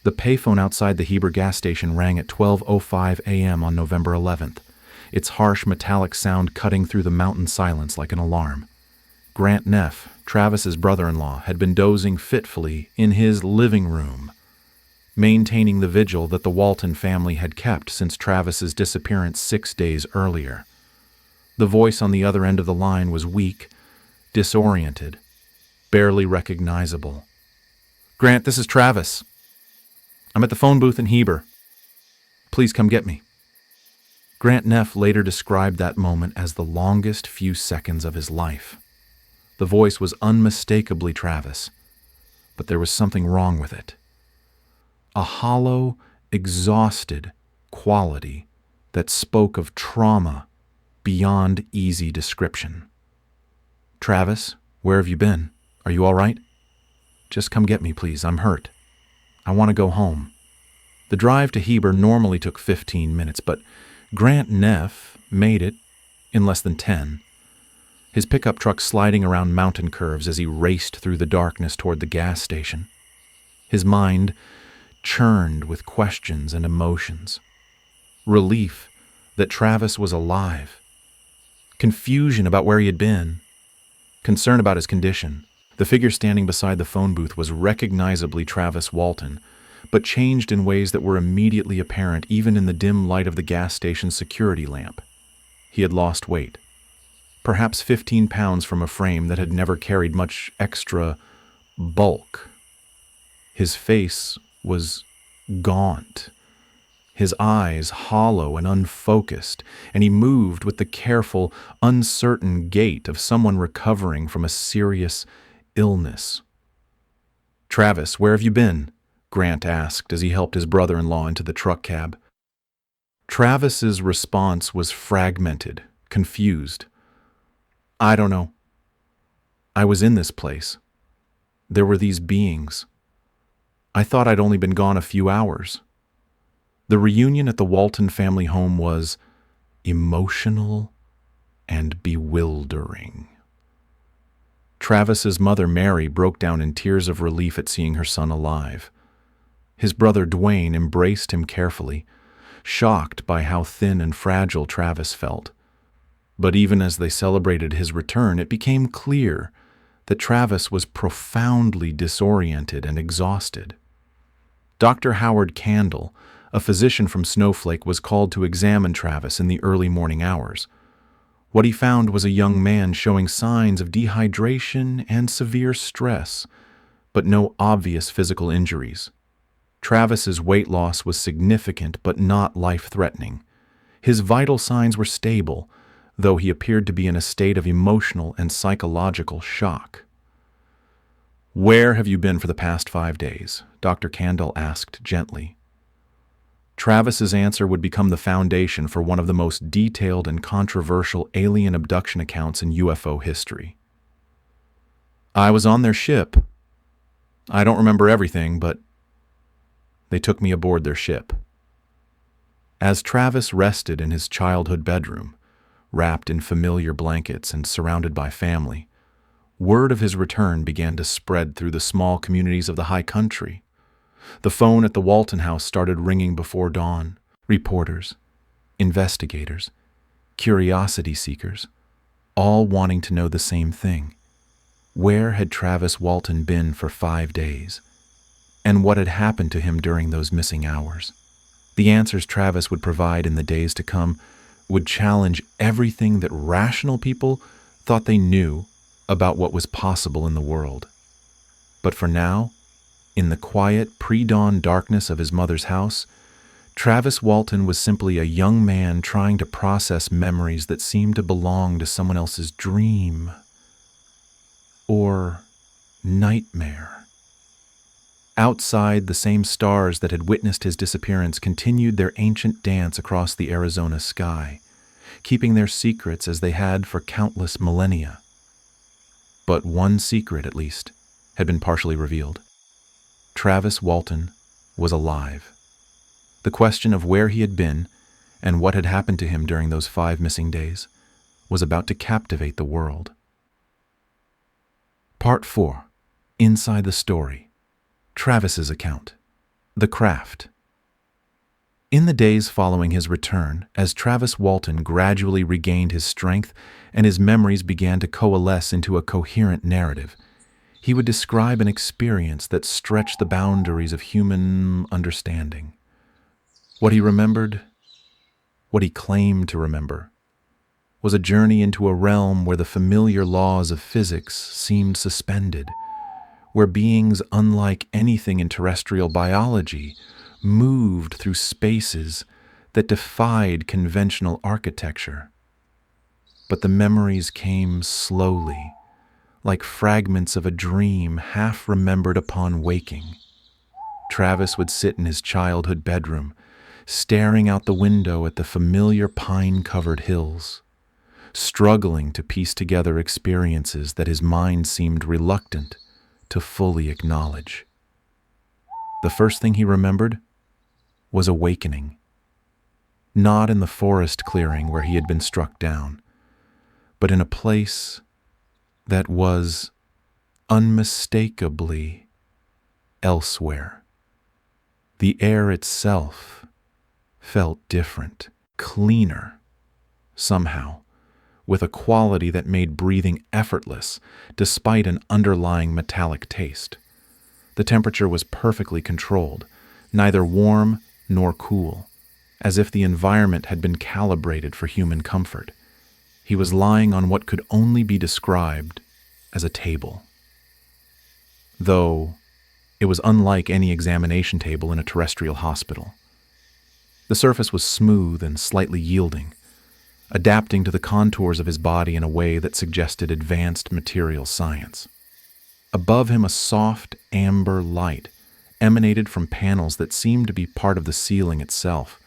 The payphone outside the Heber gas station rang at 12:05 a.m. on November 11th, its harsh metallic sound cutting through the mountain silence like an alarm. Grant Neff, Travis's brother-in-law, had been dozing fitfully in his living room, maintaining the vigil that the Walton family had kept since Travis's disappearance 6 days earlier. The voice on the other end of the line was weak, disoriented, barely recognizable. "Grant, this is Travis. I'm at the phone booth in Heber. Please come get me." Grant Neff later described that moment as the longest few seconds of his life. The voice was unmistakably Travis, but there was something wrong with it. A hollow, exhausted quality that spoke of trauma beyond easy description. "Travis, where have you been? Are you all right? Just come get me, please. I'm hurt. I want to go home." The drive to Heber normally took 15 minutes, but Grant Neff made it in less than 10. His pickup truck sliding around mountain curves as he raced through the darkness toward the gas station. His mind churned with questions and emotions. Relief that Travis was alive. Confusion about where he had been. Concern about his condition. The figure standing beside the phone booth was recognizably Travis Walton, but changed in ways that were immediately apparent even in the dim light of the gas station's security lamp. He had lost weight. Perhaps 15 pounds from a frame that had never carried much extra bulk. His face was gaunt, his eyes hollow and unfocused, and he moved with the careful, uncertain gait of someone recovering from a serious illness. "Travis, where have you been?" Grant asked as he helped his brother-in-law into the truck cab. Travis's response was fragmented, confused. "I don't know. I was in this place. There were these beings. I thought I'd only been gone a few hours." The reunion at the Walton family home was emotional and bewildering. Travis's mother, Mary, broke down in tears of relief at seeing her son alive. His brother, Dwayne, embraced him carefully, shocked by how thin and fragile Travis felt. But even as they celebrated his return, it became clear that Travis was profoundly disoriented and exhausted. Dr. Howard Candle, a physician from Snowflake, was called to examine Travis in the early morning hours. What he found was a young man showing signs of dehydration and severe stress, but no obvious physical injuries. Travis's weight loss was significant but not life-threatening. His vital signs were stable, though he appeared to be in a state of emotional and psychological shock. "Where have you been for the past 5 days?" Dr. Candle asked gently. Travis's answer would become the foundation for one of the most detailed and controversial alien abduction accounts in UFO history. "I was on their ship. I don't remember everything, but they took me aboard their ship." As Travis rested in his childhood bedroom, wrapped in familiar blankets and surrounded by family, word of his return began to spread through the small communities of the high country. The phone at the Walton house started ringing before dawn. Reporters, investigators, curiosity seekers, all wanting to know the same thing. Where had Travis Walton been for 5 days? And what had happened to him during those missing hours? The answers Travis would provide in the days to come would challenge everything that rational people thought they knew about what was possible in the world. But for now, in the quiet pre-dawn darkness of his mother's house, Travis Walton was simply a young man trying to process memories that seemed to belong to someone else's dream or nightmare. Outside, the same stars that had witnessed his disappearance continued their ancient dance across the Arizona sky, keeping their secrets as they had for countless millennia. But one secret, at least, had been partially revealed. Travis Walton was alive. The question of where he had been and what had happened to him during those 5 missing days was about to captivate the world. Part 4. Inside the Story. Travis's account. The Craft. In the days following his return, as Travis Walton gradually regained his strength and his memories began to coalesce into a coherent narrative, he would describe an experience that stretched the boundaries of human understanding. What he remembered, what he claimed to remember, was a journey into a realm where the familiar laws of physics seemed suspended, where beings unlike anything in terrestrial biology moved through spaces that defied conventional architecture. But the memories came slowly, like fragments of a dream half remembered upon waking. Travis would sit in his childhood bedroom, staring out the window at the familiar pine-covered hills, struggling to piece together experiences that his mind seemed reluctant to fully acknowledge. The first thing he remembered was awakening. Not in the forest clearing where he had been struck down, but in a place that was unmistakably elsewhere. The air itself felt different, cleaner, somehow, with a quality that made breathing effortless despite an underlying metallic taste. The temperature was perfectly controlled, neither warm nor cool, as if the environment had been calibrated for human comfort. He was lying on what could only be described as a table. Though it was unlike any examination table in a terrestrial hospital. The surface was smooth and slightly yielding, adapting to the contours of his body in a way that suggested advanced material science. Above him, a soft amber light emanated from panels that seemed to be part of the ceiling itself,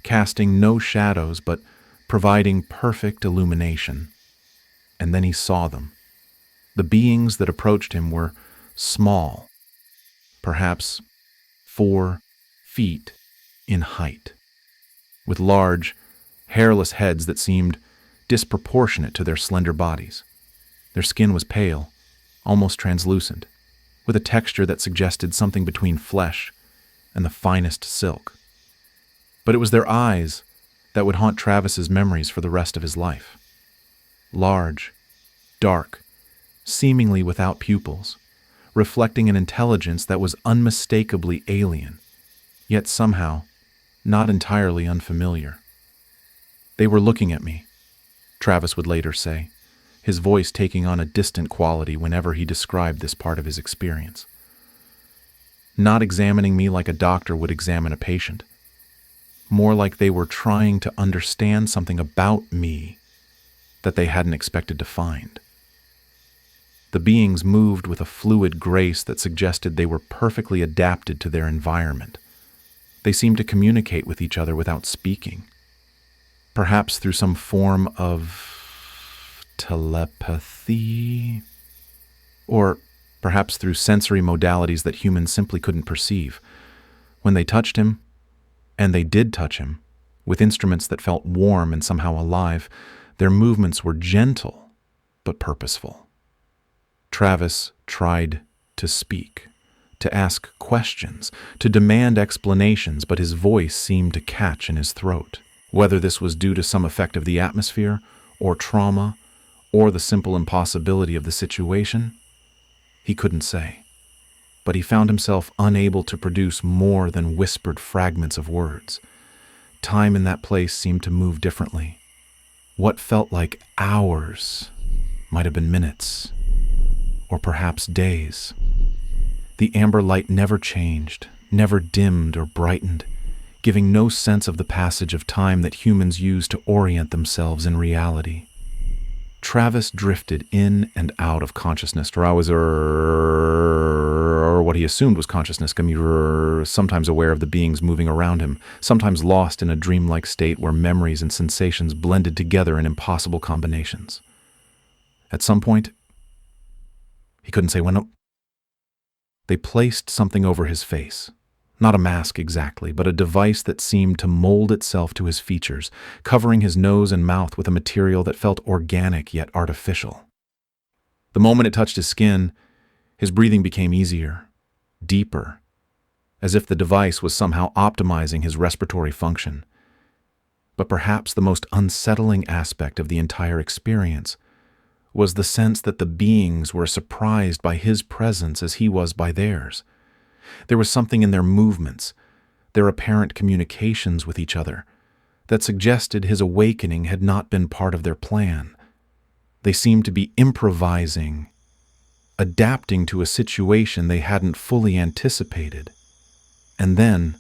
casting no shadows but providing perfect illumination. And then he saw them. The beings that approached him were small, perhaps 4 feet in height, with large, hairless heads that seemed disproportionate to their slender bodies. Their skin was pale, almost translucent, with a texture that suggested something between flesh and the finest silk. But it was their eyes that would haunt Travis's memories for the rest of his life. Large, dark, seemingly without pupils, reflecting an intelligence that was unmistakably alien, yet somehow not entirely unfamiliar. They were looking at me, Travis would later say, his voice taking on a distant quality whenever he described this part of his experience. Not examining me like a doctor would examine a patient, more like they were trying to understand something about me that they hadn't expected to find. The beings moved with a fluid grace that suggested they were perfectly adapted to their environment. They seemed to communicate with each other without speaking, perhaps through some form of telepathy, or perhaps through sensory modalities that humans simply couldn't perceive. When they touched him, and they did touch him, with instruments that felt warm and somehow alive, their movements were gentle but purposeful. Travis tried to speak, to ask questions, to demand explanations, but his voice seemed to catch in his throat. Whether this was due to some effect of the atmosphere, or trauma, or the simple impossibility of the situation, he couldn't say. But he found himself unable to produce more than whispered fragments of words. Time in that place seemed to move differently. What felt like hours might have been minutes, or perhaps days. The amber light never changed, never dimmed or brightened, giving no sense of the passage of time that humans use to orient themselves in reality. Travis drifted in and out of consciousness, or what he assumed was consciousness, sometimes aware of the beings moving around him, sometimes lost in a dreamlike state where memories and sensations blended together in impossible combinations. At some point, he couldn't say when. They placed something over his face. Not a mask exactly, but a device that seemed to mold itself to his features, covering his nose and mouth with a material that felt organic yet artificial. The moment it touched his skin, his breathing became easier, deeper, as if the device was somehow optimizing his respiratory function. But perhaps the most unsettling aspect of the entire experience was the sense that the beings were surprised by his presence as he was by theirs. There was something in their movements, their apparent communications with each other, that suggested his awakening had not been part of their plan. They seemed to be improvising, adapting to a situation they hadn't fully anticipated. And then,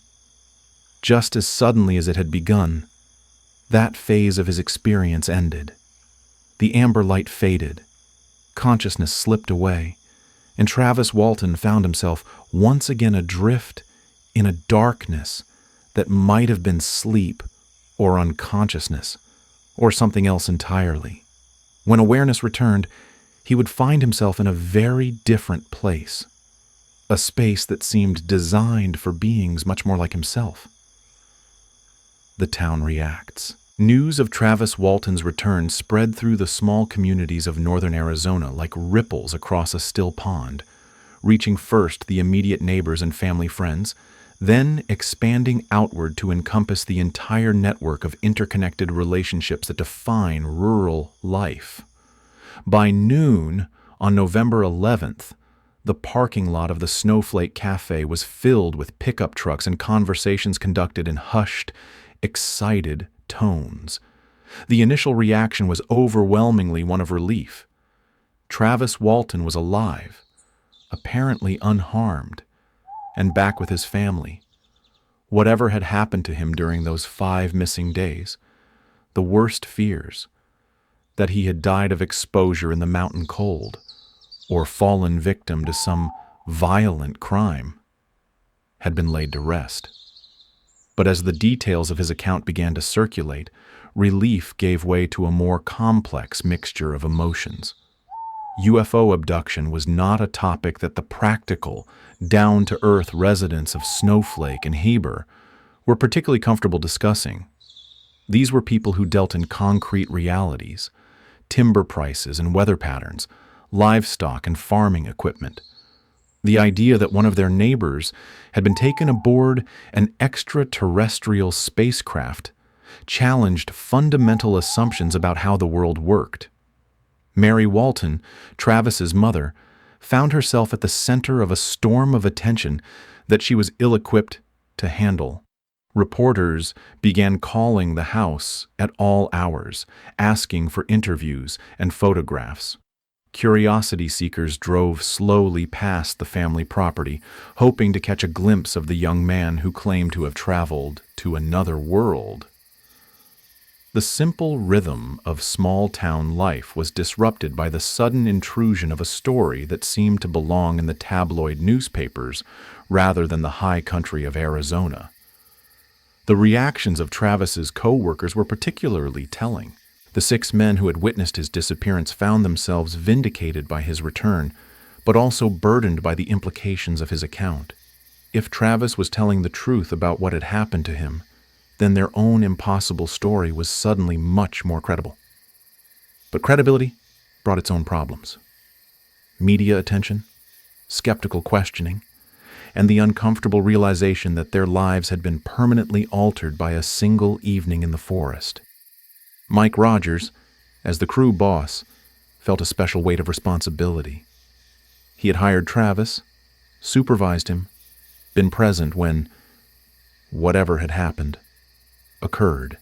just as suddenly as it had begun, that phase of his experience ended. The amber light faded, consciousness slipped away, and Travis Walton found himself once again adrift in a darkness that might have been sleep or unconsciousness, or something else entirely. When awareness returned, he would find himself in a very different place, a space that seemed designed for beings much more like himself. The town reacts. News of Travis Walton's return spread through the small communities of northern Arizona like ripples across a still pond, reaching first the immediate neighbors and family friends, then expanding outward to encompass the entire network of interconnected relationships that define rural life. By noon on November 11th, the parking lot of the Snowflake Cafe was filled with pickup trucks and conversations conducted in hushed, excited tones. The initial reaction was overwhelmingly one of relief. Travis Walton was alive, apparently unharmed, and back with his family. Whatever had happened to him during those 5 missing days, the worst fears, that he had died of exposure in the mountain cold, or fallen victim to some violent crime, had been laid to rest. But as the details of his account began to circulate, relief gave way to a more complex mixture of emotions. UFO abduction was not a topic that the practical, down-to-earth residents of Snowflake and Heber were particularly comfortable discussing. These were people who dealt in concrete realities, timber prices and weather patterns, livestock and farming equipment. The idea that one of their neighbors had been taken aboard an extraterrestrial spacecraft challenged fundamental assumptions about how the world worked. Mary Walton, Travis's mother, found herself at the center of a storm of attention that she was ill-equipped to handle. Reporters began calling the house at all hours, asking for interviews and photographs. Curiosity seekers drove slowly past the family property, hoping to catch a glimpse of the young man who claimed to have traveled to another world. The simple rhythm of small-town life was disrupted by the sudden intrusion of a story that seemed to belong in the tabloid newspapers rather than the high country of Arizona. The reactions of Travis's co-workers were particularly telling. The 6 men who had witnessed his disappearance found themselves vindicated by his return, but also burdened by the implications of his account. If Travis was telling the truth about what had happened to him, then their own impossible story was suddenly much more credible. But credibility brought its own problems. Media attention, skeptical questioning, and the uncomfortable realization that their lives had been permanently altered by a single evening in the forest. Mike Rogers, as the crew boss, felt a special weight of responsibility. He had hired Travis, supervised him, been present when whatever had happened occurred.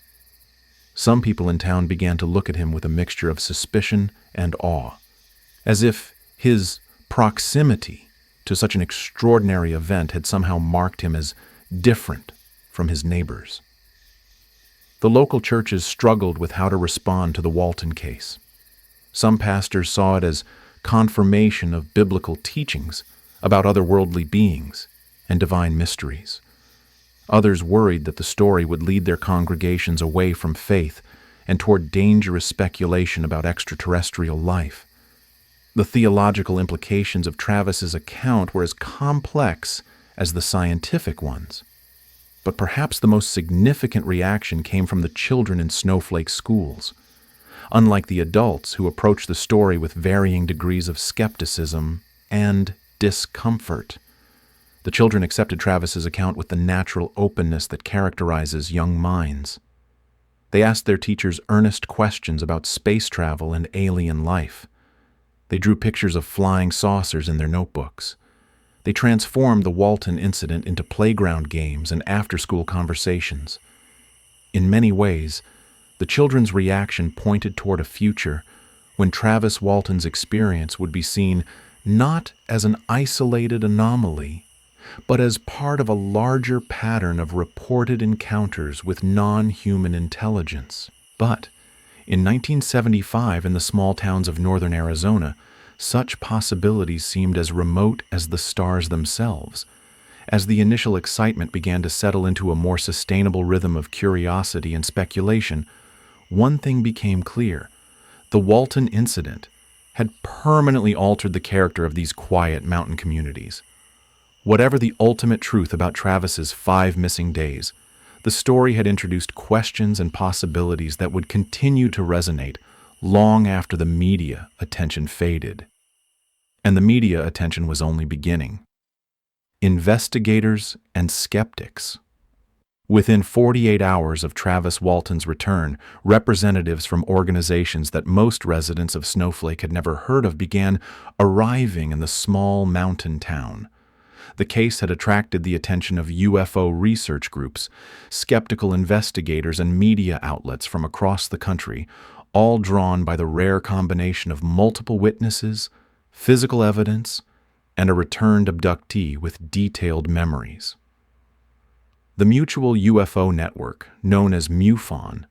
Some people in town began to look at him with a mixture of suspicion and awe, as if his proximity to such an extraordinary event had somehow marked him as different from his neighbors. The local churches struggled with how to respond to the Walton case. Some pastors saw it as confirmation of biblical teachings about otherworldly beings and divine mysteries. Others worried that the story would lead their congregations away from faith and toward dangerous speculation about extraterrestrial life. The theological implications of Travis's account were as complex as the scientific ones. But perhaps the most significant reaction came from the children in Snowflake schools. Unlike the adults who approached the story with varying degrees of skepticism and discomfort, the children accepted Travis's account with the natural openness that characterizes young minds. They asked their teachers earnest questions about space travel and alien life. They drew pictures of flying saucers in their notebooks. They transformed the Walton incident into playground games and after-school conversations. In many ways, the children's reaction pointed toward a future when Travis Walton's experience would be seen not as an isolated anomaly, but as part of a larger pattern of reported encounters with non-human intelligence. But in 1975, in the small towns of northern Arizona, such possibilities seemed as remote as the stars themselves. As the initial excitement began to settle into a more sustainable rhythm of curiosity and speculation, one thing became clear. The Walton incident had permanently altered the character of these quiet mountain communities. Whatever the ultimate truth about Travis's 5 missing days, the story had introduced questions and possibilities that would continue to resonate long after the media attention faded. And the media attention was only beginning. Investigators and skeptics. Within 48 hours of Travis Walton's return, representatives from organizations that most residents of Snowflake had never heard of began arriving in the small mountain town. The case had attracted the attention of UFO research groups, skeptical investigators, and media outlets from across the country, all drawn by the rare combination of multiple witnesses, physical evidence, and a returned abductee with detailed memories. The Mutual UFO Network, known as MUFON,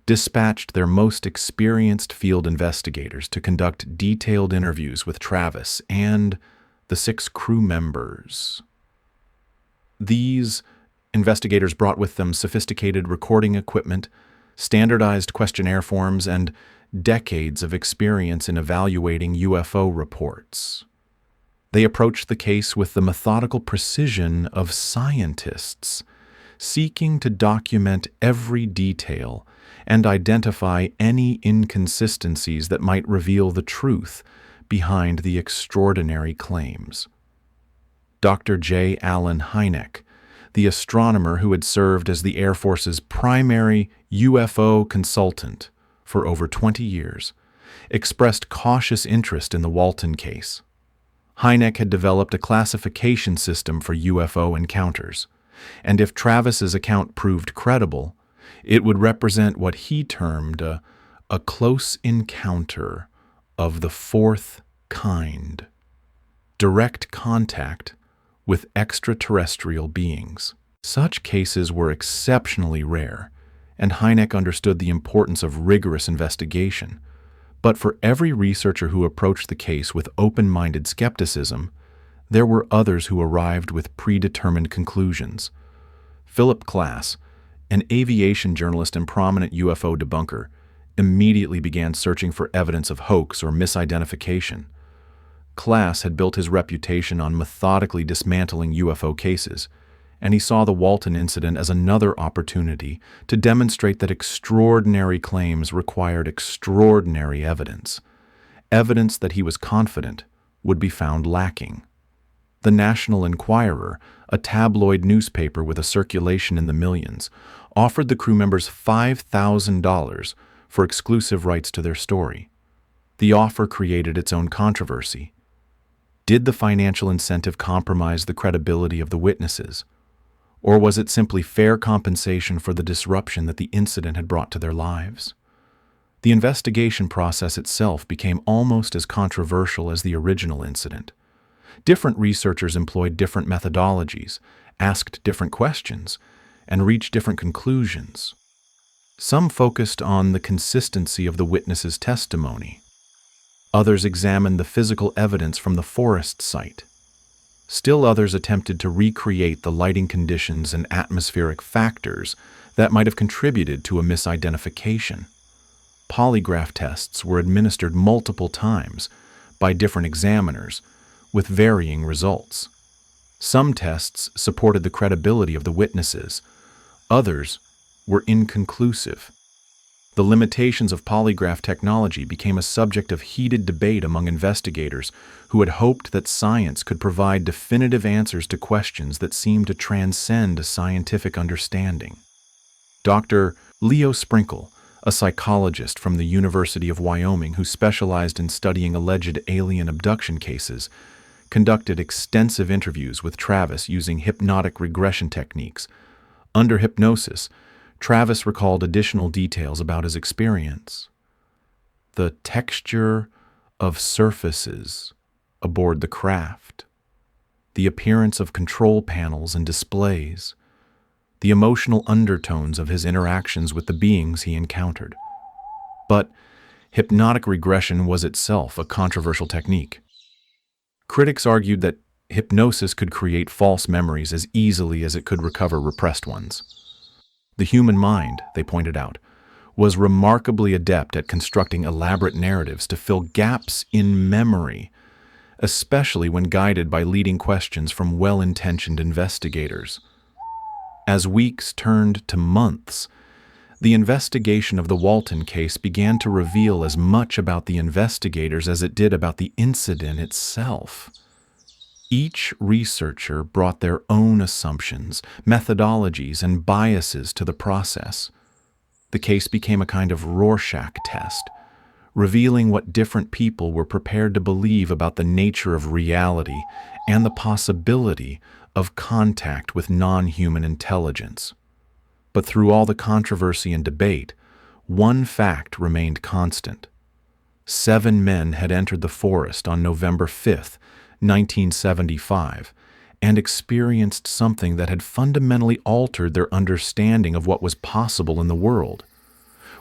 dispatched their most experienced field investigators to conduct detailed interviews with Travis and the 6 crew members. These investigators brought with them sophisticated recording equipment, standardized questionnaire forms, and decades of experience in evaluating UFO reports. They approached the case with the methodical precision of scientists, seeking to document every detail and identify any inconsistencies that might reveal the truth behind the extraordinary claims. Dr. J. Allen Hynek, the astronomer who had served as the Air Force's primary UFO consultant for over 20 years, expressed cautious interest in the Walton case. Hynek had developed a classification system for UFO encounters, and if Travis's account proved credible, it would represent what he termed a close encounter of the fourth kind, direct contact with extraterrestrial beings. Such cases were exceptionally rare, and Hynek understood the importance of rigorous investigation. But for every researcher who approached the case with open-minded skepticism, there were others who arrived with predetermined conclusions. Philip Klass, an aviation journalist and prominent UFO debunker, immediately began searching for evidence of hoax or misidentification. Klass had built his reputation on methodically dismantling UFO cases, and he saw the Walton incident as another opportunity to demonstrate that extraordinary claims required extraordinary evidence, evidence that he was confident would be found lacking. The National Enquirer, a tabloid newspaper with a circulation in the millions, offered the crew members $5,000 for exclusive rights to their story. The offer created its own controversy. Did the financial incentive compromise the credibility of the witnesses? Or was it simply fair compensation for the disruption that the incident had brought to their lives? The investigation process itself became almost as controversial as the original incident. Different researchers employed different methodologies, asked different questions, and reached different conclusions. Some focused on the consistency of the witnesses' testimony. Others examined the physical evidence from the forest site. Still others attempted to recreate the lighting conditions and atmospheric factors that might have contributed to a misidentification. Polygraph tests were administered multiple times by different examiners, with varying results. Some tests supported the credibility of the witnesses. Others were inconclusive. The limitations of polygraph technology became a subject of heated debate among investigators who had hoped that science could provide definitive answers to questions that seemed to transcend scientific understanding. Dr. Leo Sprinkle, a psychologist from the University of Wyoming who specialized in studying alleged alien abduction cases, conducted extensive interviews with Travis using hypnotic regression techniques. Under hypnosis, Travis recalled additional details about his experience. The texture of surfaces aboard the craft, the appearance of control panels and displays, the emotional undertones of his interactions with the beings he encountered. But hypnotic regression was itself a controversial technique. Critics argued that hypnosis could create false memories as easily as it could recover repressed ones. The human mind, they pointed out, was remarkably adept at constructing elaborate narratives to fill gaps in memory, especially when guided by leading questions from well-intentioned investigators. As weeks turned to months, the investigation of the Walton case began to reveal as much about the investigators as it did about the incident itself. Each researcher brought their own assumptions, methodologies, and biases to the process. The case became a kind of Rorschach test, revealing what different people were prepared to believe about the nature of reality and the possibility of contact with non-human intelligence. But through all the controversy and debate, one fact remained constant. 7 men had entered the forest on November 5th, 1975, and experienced something that had fundamentally altered their understanding of what was possible in the world.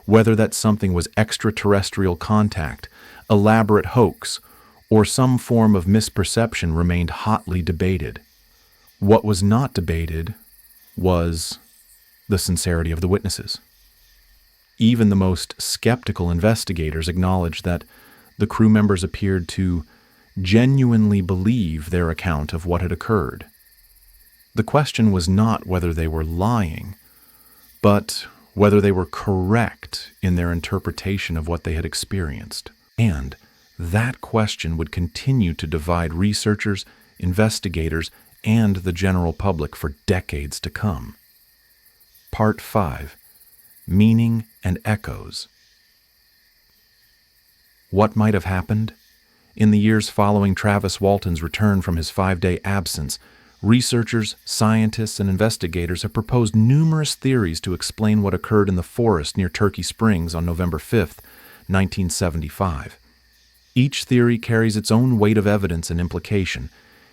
Whether that something was extraterrestrial contact, elaborate hoax, or some form of misperception remained hotly debated. What was not debated was the sincerity of the witnesses. Even the most skeptical investigators acknowledged that the crew members appeared to genuinely believe their account of what had occurred. The question was not whether they were lying, but whether they were correct in their interpretation of what they had experienced. And that question would continue to divide researchers, investigators, and the general public for decades to come. Part 5. Meaning and Echoes. What might have happened? In the years following Travis Walton's return from his 5-day absence, researchers, scientists, and investigators have proposed numerous theories to explain what occurred in the forest near Turkey Springs on November 5, 1975. Each theory carries its own weight of evidence and implication,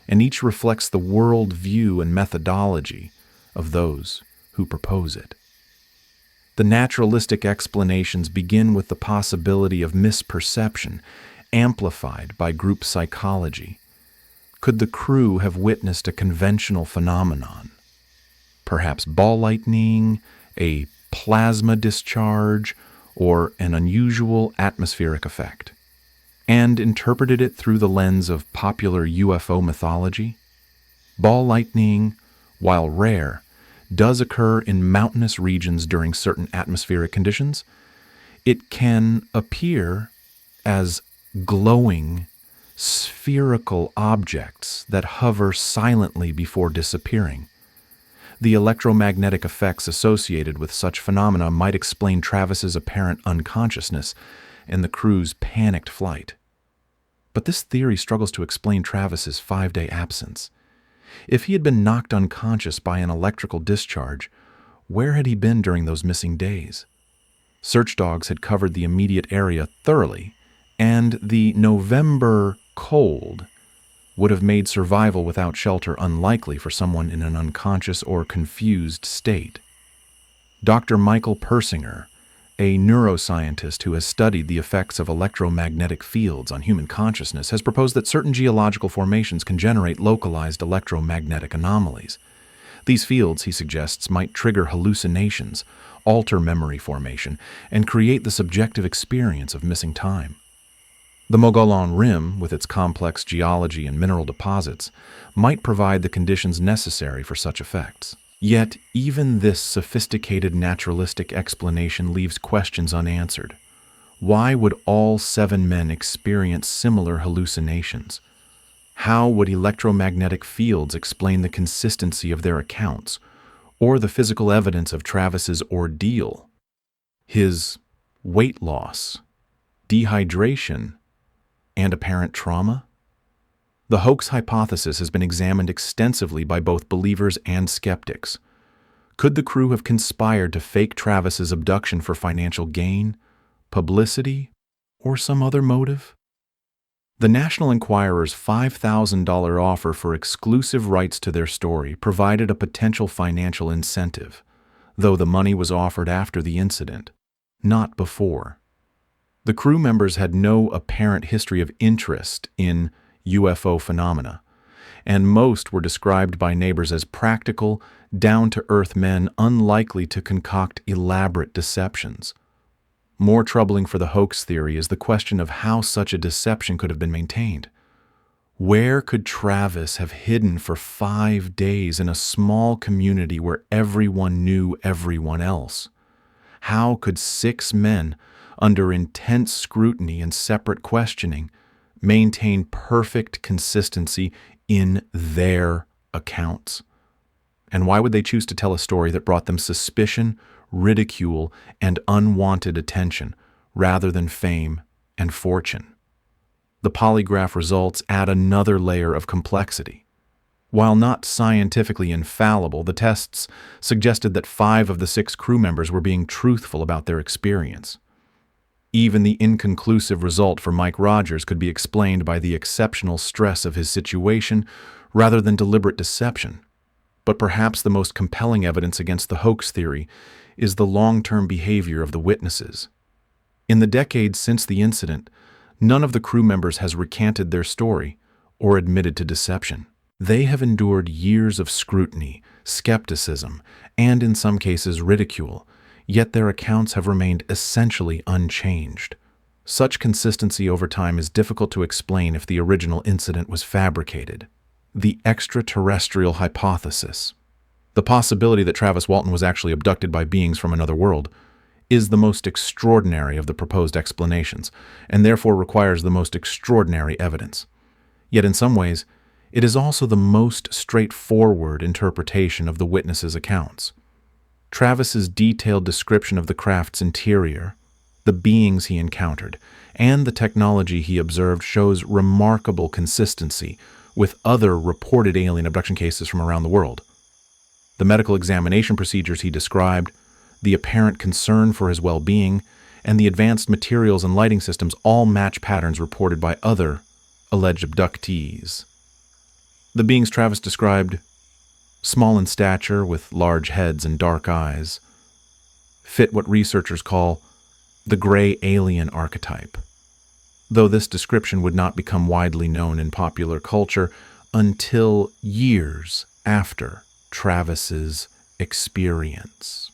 and each reflects the world view and methodology of those who propose it. The naturalistic explanations begin with the possibility of misperception, amplified by group psychology. Could the crew have witnessed a conventional phenomenon? Perhaps ball lightning, a plasma discharge, or an unusual atmospheric effect, and interpreted it through the lens of popular UFO mythology? Ball lightning, while rare, does occur in mountainous regions during certain atmospheric conditions. It can appear as glowing, spherical objects that hover silently before disappearing. The electromagnetic effects associated with such phenomena might explain Travis's apparent unconsciousness and the crew's panicked flight. But this theory struggles to explain Travis's 5-day absence. If he had been knocked unconscious by an electrical discharge, where had he been during those missing days? Search dogs had covered the immediate area thoroughly, and the November cold would have made survival without shelter unlikely for someone in an unconscious or confused state. Dr. Michael Persinger, a neuroscientist who has studied the effects of electromagnetic fields on human consciousness, has proposed that certain geological formations can generate localized electromagnetic anomalies. These fields, he suggests, might trigger hallucinations, alter memory formation, and create the subjective experience of missing time. The Mogollon Rim, with its complex geology and mineral deposits, might provide the conditions necessary for such effects. Yet, even this sophisticated naturalistic explanation leaves questions unanswered. Why would all 7 men experience similar hallucinations? How would electromagnetic fields explain the consistency of their accounts, or the physical evidence of Travis's ordeal? His weight loss, dehydration, and apparent trauma? The hoax hypothesis has been examined extensively by both believers and skeptics. Could the crew have conspired to fake Travis's abduction for financial gain, publicity, or some other motive? The National Enquirer's $5,000 offer for exclusive rights to their story provided a potential financial incentive, though the money was offered after the incident, not before. The crew members had no apparent history of interest in UFO phenomena, and most were described by neighbors as practical, down-to-earth men unlikely to concoct elaborate deceptions. More troubling for the hoax theory is the question of how such a deception could have been maintained. Where could Travis have hidden for 5 days in a small community where everyone knew everyone else? How could 6 men, under intense scrutiny and separate questioning, maintain perfect consistency in their accounts? And why would they choose to tell a story that brought them suspicion, ridicule, and unwanted attention, rather than fame and fortune? The polygraph results add another layer of complexity. While not scientifically infallible, the tests suggested that 5 of the 6 crew members were being truthful about their experience. Even the inconclusive result for Mike Rogers could be explained by the exceptional stress of his situation rather than deliberate deception. But perhaps the most compelling evidence against the hoax theory is the long-term behavior of the witnesses. In the decades since the incident, none of the crew members has recanted their story or admitted to deception. They have endured years of scrutiny, skepticism, and in some cases ridicule, yet their accounts have remained essentially unchanged. Such consistency over time is difficult to explain if the original incident was fabricated. The extraterrestrial hypothesis, the possibility that Travis Walton was actually abducted by beings from another world, is the most extraordinary of the proposed explanations, and therefore requires the most extraordinary evidence. Yet in some ways, it is also the most straightforward interpretation of the witnesses' accounts. Travis's detailed description of the craft's interior, The beings he encountered and the technology he observed shows remarkable consistency with other reported alien abduction cases from around the world. The medical examination procedures he described, the apparent concern for his well-being, and the advanced materials and lighting systems all match patterns reported by other alleged abductees. The beings Travis described, small in stature with large heads and dark eyes, fit what researchers call the gray alien archetype, though this description would not become widely known in popular culture until years after Travis's experience.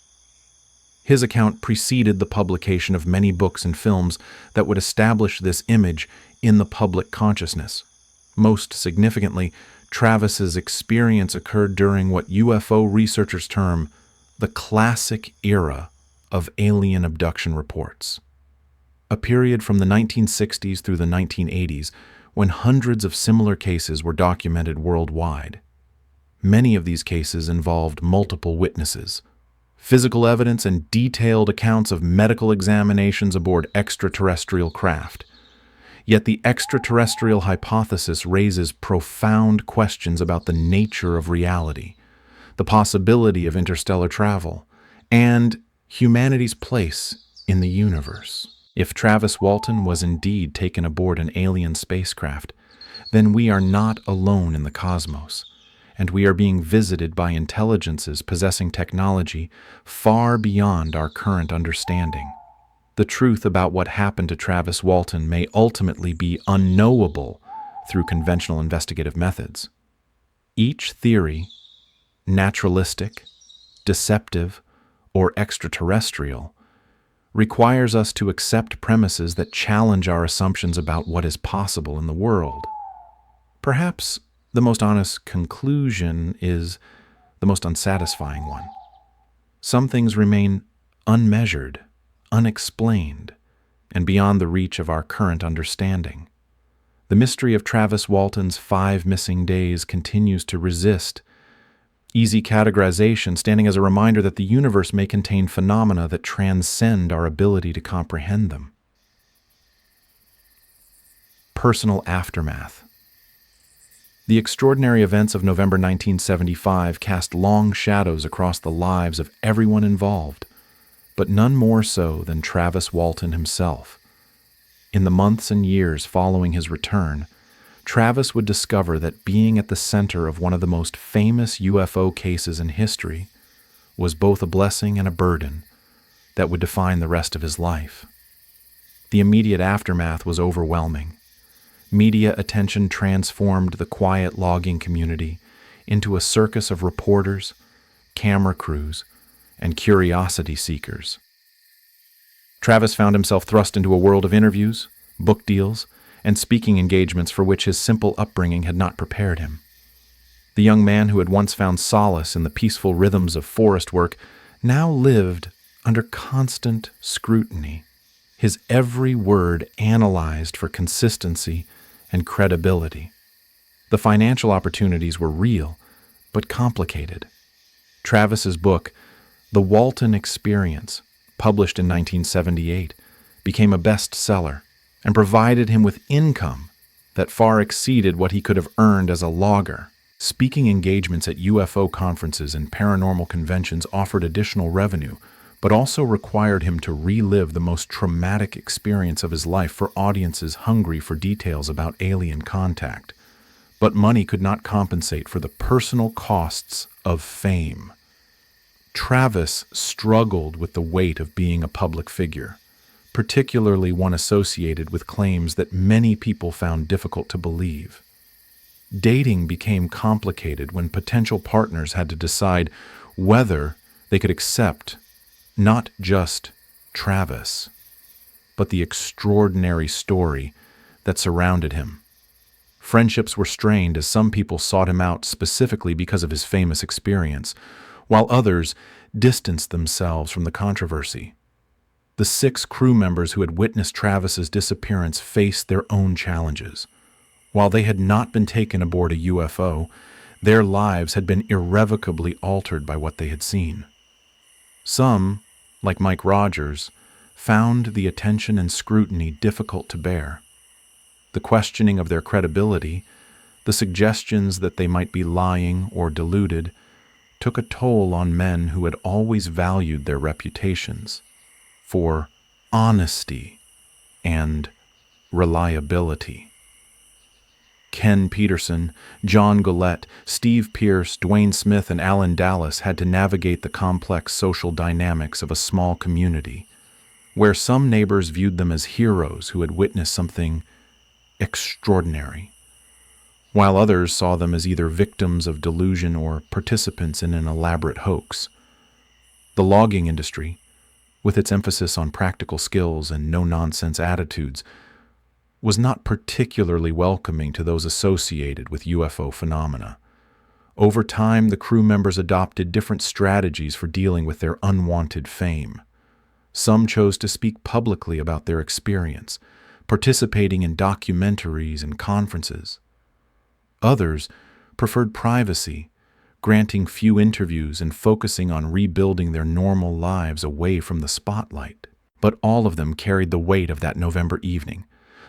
His account preceded the publication of many books and films that would establish this image in the public consciousness. Most significantly, Travis's experience occurred during what UFO researchers term the classic era of alien abduction reports, a period from the 1960s through the 1980s when hundreds of similar cases were documented worldwide. Many of these cases involved multiple witnesses, physical evidence, and detailed accounts of medical examinations aboard extraterrestrial craft. Yet the extraterrestrial hypothesis raises profound questions about the nature of reality, the possibility of interstellar travel, and humanity's place in the universe. If Travis Walton was indeed taken aboard an alien spacecraft, then we are not alone in the cosmos, and we are being visited by intelligences possessing technology far beyond our current understanding. The truth about what happened to Travis Walton may ultimately be unknowable through conventional investigative methods. Each theory, naturalistic, deceptive, or extraterrestrial, requires us to accept premises that challenge our assumptions about what is possible in the world. Perhaps the most honest conclusion is the most unsatisfying one. Some things remain unmeasured, unexplained, and beyond the reach of our current understanding. The mystery of Travis Walton's 5 missing days continues to resist easy categorization, standing as a reminder that the universe may contain phenomena that transcend our ability to comprehend them. Personal aftermath. The extraordinary events of November 1975 cast long shadows across the lives of everyone involved, but none more so than Travis Walton himself. In the months and years following his return, Travis would discover that being at the center of one of the most famous UFO cases in history was both a blessing and a burden that would define the rest of his life. The immediate aftermath was overwhelming. Media attention transformed the quiet logging community into a circus of reporters, camera crews, and curiosity seekers. Travis found himself thrust into a world of interviews, book deals, and speaking engagements for which his simple upbringing had not prepared him. The young man who had once found solace in the peaceful rhythms of forest work now lived under constant scrutiny, his every word analyzed for consistency and credibility. The financial opportunities were real, but complicated. Travis's book, The Walton Experience, published in 1978, became a bestseller and provided him with income that far exceeded what he could have earned as a logger. Speaking engagements at UFO conferences and paranormal conventions offered additional revenue, but also required him to relive the most traumatic experience of his life for audiences hungry for details about alien contact. But money could not compensate for the personal costs of fame. Travis struggled with the weight of being a public figure, particularly one associated with claims that many people found difficult to believe. Dating became complicated when potential partners had to decide whether they could accept not just Travis, but the extraordinary story that surrounded him. Friendships were strained as some people sought him out specifically because of his famous experience, while others distanced themselves from the controversy. The 6 crew members who had witnessed Travis's disappearance faced their own challenges. While they had not been taken aboard a UFO, their lives had been irrevocably altered by what they had seen. Some, like Mike Rogers, found the attention and scrutiny difficult to bear. The questioning of their credibility, the suggestions that they might be lying or deluded, took a toll on men who had always valued their reputations for honesty and reliability. Ken Peterson, John Gillette, Steve Pierce, Dwayne Smith, and Alan Dallas had to navigate the complex social dynamics of a small community, where some neighbors viewed them as heroes who had witnessed something extraordinary, while others saw them as either victims of delusion or participants in an elaborate hoax. The logging industry, with its emphasis on practical skills and no-nonsense attitudes, was not particularly welcoming to those associated with UFO phenomena. Over time, the crew members adopted different strategies for dealing with their unwanted fame. Some chose to speak publicly about their experience, participating in documentaries and conferences. Others preferred privacy, granting few interviews and focusing on rebuilding their normal lives away from the spotlight. But all of them carried the weight of that November evening,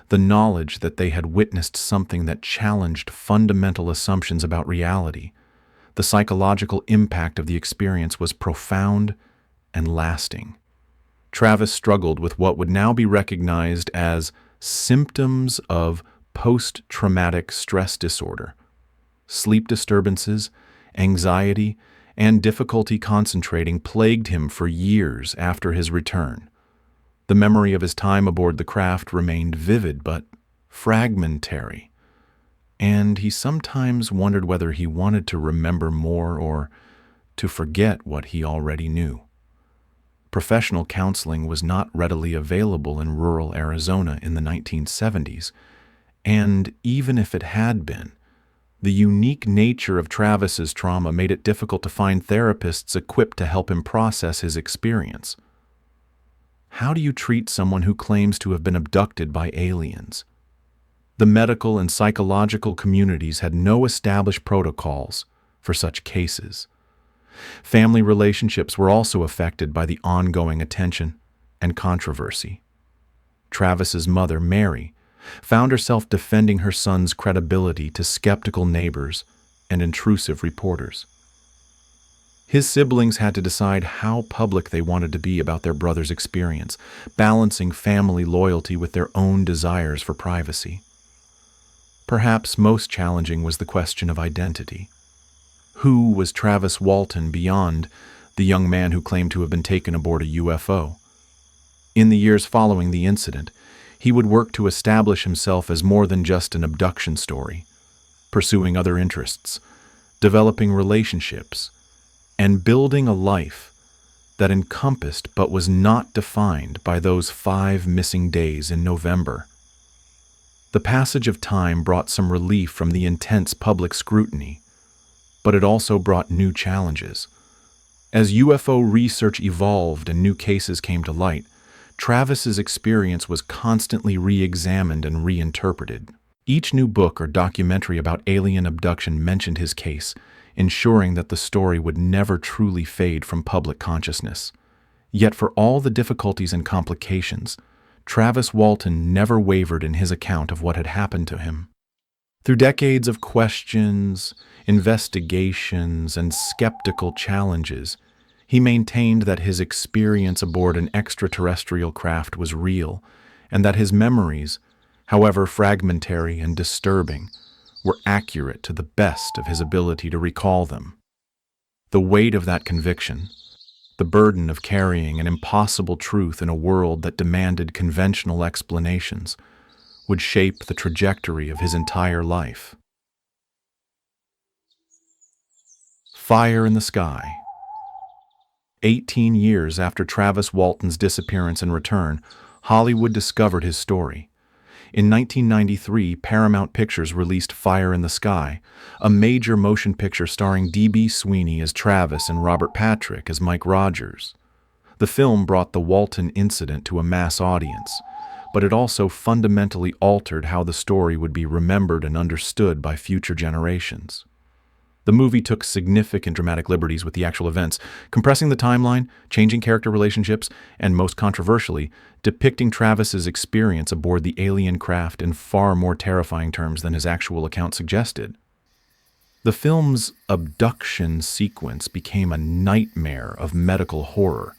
the knowledge that they had witnessed something that challenged fundamental assumptions about reality. The psychological impact of the experience was profound and lasting. Travis struggled with what would now be recognized as symptoms of post-traumatic stress disorder. Sleep disturbances, anxiety, and difficulty concentrating plagued him for years after his return. The memory of his time aboard the craft remained vivid but fragmentary, and he sometimes wondered whether he wanted to remember more or to forget what he already knew. Professional counseling was not readily available in rural Arizona in the 1970s, and even if it had been, the unique nature of Travis's trauma made it difficult to find therapists equipped to help him process his experience. How do you treat someone who claims to have been abducted by aliens? The medical and psychological communities had no established protocols for such cases. Family relationships were also affected by the ongoing attention and controversy. Travis's mother, Mary, found herself defending her son's credibility to skeptical neighbors and intrusive reporters. His siblings had to decide how public they wanted to be about their brother's experience, balancing family loyalty with their own desires for privacy. Perhaps most challenging was the question of identity. Who was Travis Walton beyond the young man who claimed to have been taken aboard a UFO? In the years following the incident, he would work to establish himself as more than just an abduction story, pursuing other interests, developing relationships, and building a life that encompassed but was not defined by those 5 missing days in November. The passage of time brought some relief from the intense public scrutiny, but it also brought new challenges. As UFO research evolved and new cases came to light, Travis's experience was constantly re-examined and reinterpreted. Each new book or documentary about alien abduction mentioned his case, ensuring that the story would never truly fade from public consciousness. Yet for all the difficulties and complications, Travis Walton never wavered in his account of what had happened to him. Through decades of questions, investigations, and skeptical challenges, he maintained that his experience aboard an extraterrestrial craft was real, and that his memories, however fragmentary and disturbing, were accurate to the best of his ability to recall them. The weight of that conviction, the burden of carrying an impossible truth in a world that demanded conventional explanations, would shape the trajectory of his entire life. Fire in the Sky. 18 years after Travis Walton's disappearance and return, Hollywood discovered his story. In 1993, Paramount Pictures released Fire in the Sky, a major motion picture starring D.B. Sweeney as Travis and Robert Patrick as Mike Rogers. The film brought the Walton incident to a mass audience, but it also fundamentally altered how the story would be remembered and understood by future generations. The movie took significant dramatic liberties with the actual events, compressing the timeline, changing character relationships, and most controversially, depicting Travis's experience aboard the alien craft in far more terrifying terms than his actual account suggested. The film's abduction sequence became a nightmare of medical horror,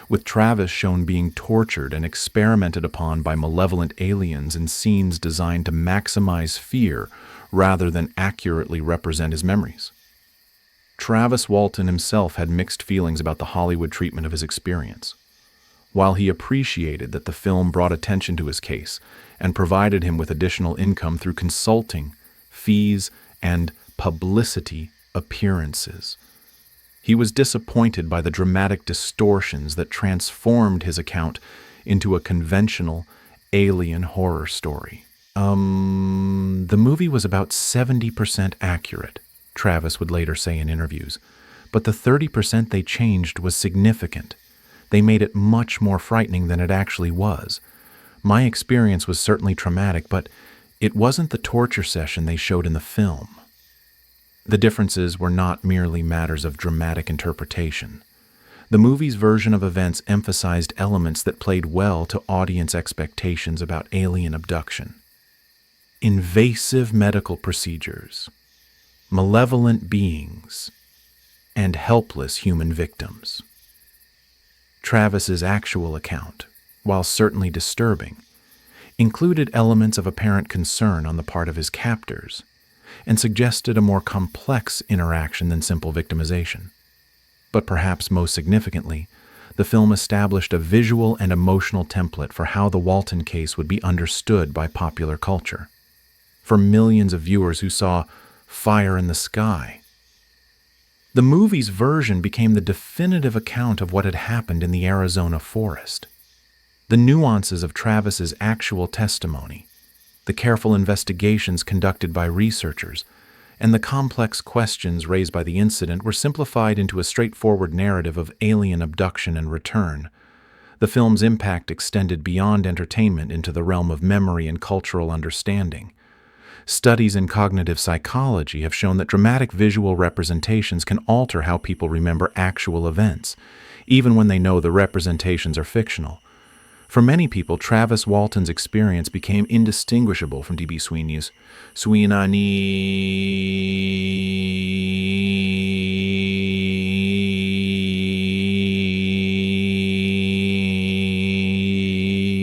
with Travis shown being tortured and experimented upon by malevolent aliens in scenes designed to maximize fear rather than accurately represent his memories. Travis Walton himself had mixed feelings about the Hollywood treatment of his experience. While he appreciated that the film brought attention to his case and provided him with additional income through consulting, fees, and publicity appearances, he was disappointed by the dramatic distortions that transformed his account into a conventional alien horror story. The movie was about 70% accurate, Travis would later say in interviews, but the 30% they changed was significant. They made it much more frightening than it actually was. My experience was certainly traumatic, but it wasn't the torture session they showed in the film. The differences were not merely matters of dramatic interpretation. The movie's version of events emphasized elements that played well to audience expectations about alien abduction. Invasive medical procedures, malevolent beings, and helpless human victims. Travis's actual account, while certainly disturbing, included elements of apparent concern on the part of his captors, and suggested a more complex interaction than simple victimization. But perhaps most significantly, the film established a visual and emotional template for how the Walton case would be understood by popular culture. For millions of viewers who saw Fire in the Sky, the movie's version became the definitive account of what had happened in the Arizona forest. The nuances of Travis's actual testimony, the careful investigations conducted by researchers, and the complex questions raised by the incident were simplified into a straightforward narrative of alien abduction and return. The film's impact extended beyond entertainment into the realm of memory and cultural understanding. Studies in cognitive psychology have shown that dramatic visual representations can alter how people remember actual events, even when they know the representations are fictional. For many people, Travis Walton's experience became indistinguishable from D.B. Sweeney's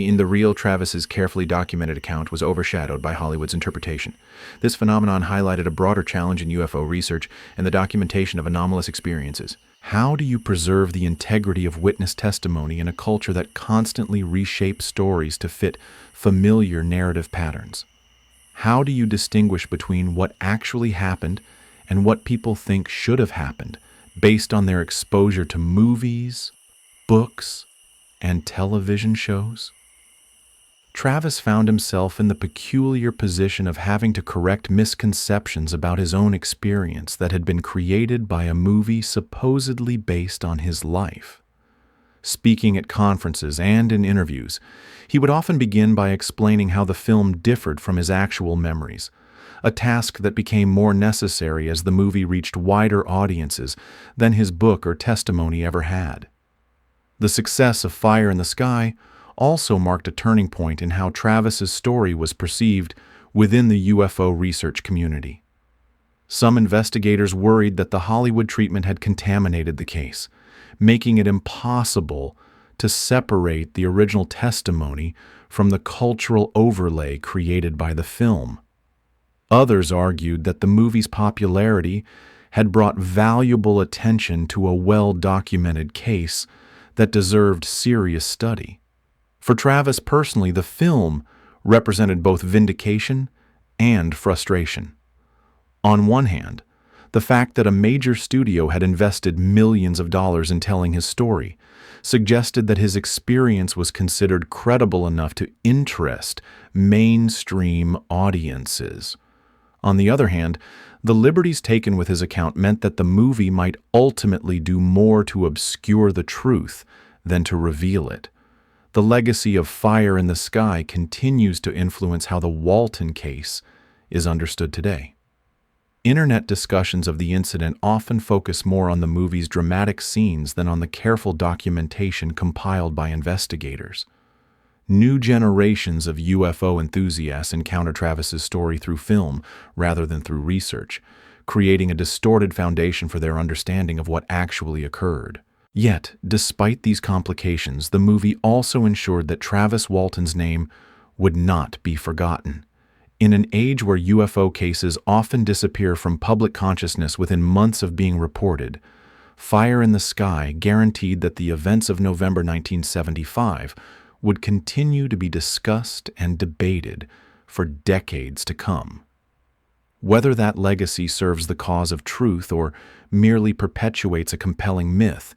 In the real, Travis's carefully documented account was overshadowed by Hollywood's interpretation. This phenomenon highlighted a broader challenge in UFO research and the documentation of anomalous experiences. How do you preserve the integrity of witness testimony in a culture that constantly reshapes stories to fit familiar narrative patterns? How do you distinguish between what actually happened and what people think should have happened based on their exposure to movies, books, and television shows? Travis found himself in the peculiar position of having to correct misconceptions about his own experience that had been created by a movie supposedly based on his life. Speaking at conferences and in interviews, he would often begin by explaining how the film differed from his actual memories, a task that became more necessary as the movie reached wider audiences than his book or testimony ever had. The success of Fire in the Sky also marked a turning point in how Travis's story was perceived within the UFO research community. Some investigators worried that the Hollywood treatment had contaminated the case, making it impossible to separate the original testimony from the cultural overlay created by the film. Others argued that the movie's popularity had brought valuable attention to a well-documented case that deserved serious study. For Travis personally, the film represented both vindication and frustration. On one hand, the fact that a major studio had invested millions of dollars in telling his story suggested that his experience was considered credible enough to interest mainstream audiences. On the other hand, the liberties taken with his account meant that the movie might ultimately do more to obscure the truth than to reveal it. The legacy of Fire in the Sky continues to influence how the Walton case is understood today. Internet discussions of the incident often focus more on the movie's dramatic scenes than on the careful documentation compiled by investigators. New generations of UFO enthusiasts encounter Travis's story through film rather than through research, creating a distorted foundation for their understanding of what actually occurred. Yet, despite these complications, the movie also ensured that Travis Walton's name would not be forgotten. In an age where UFO cases often disappear from public consciousness within months of being reported, Fire in the Sky guaranteed that the events of November 1975 would continue to be discussed and debated for decades to come. Whether that legacy serves the cause of truth or merely perpetuates a compelling myth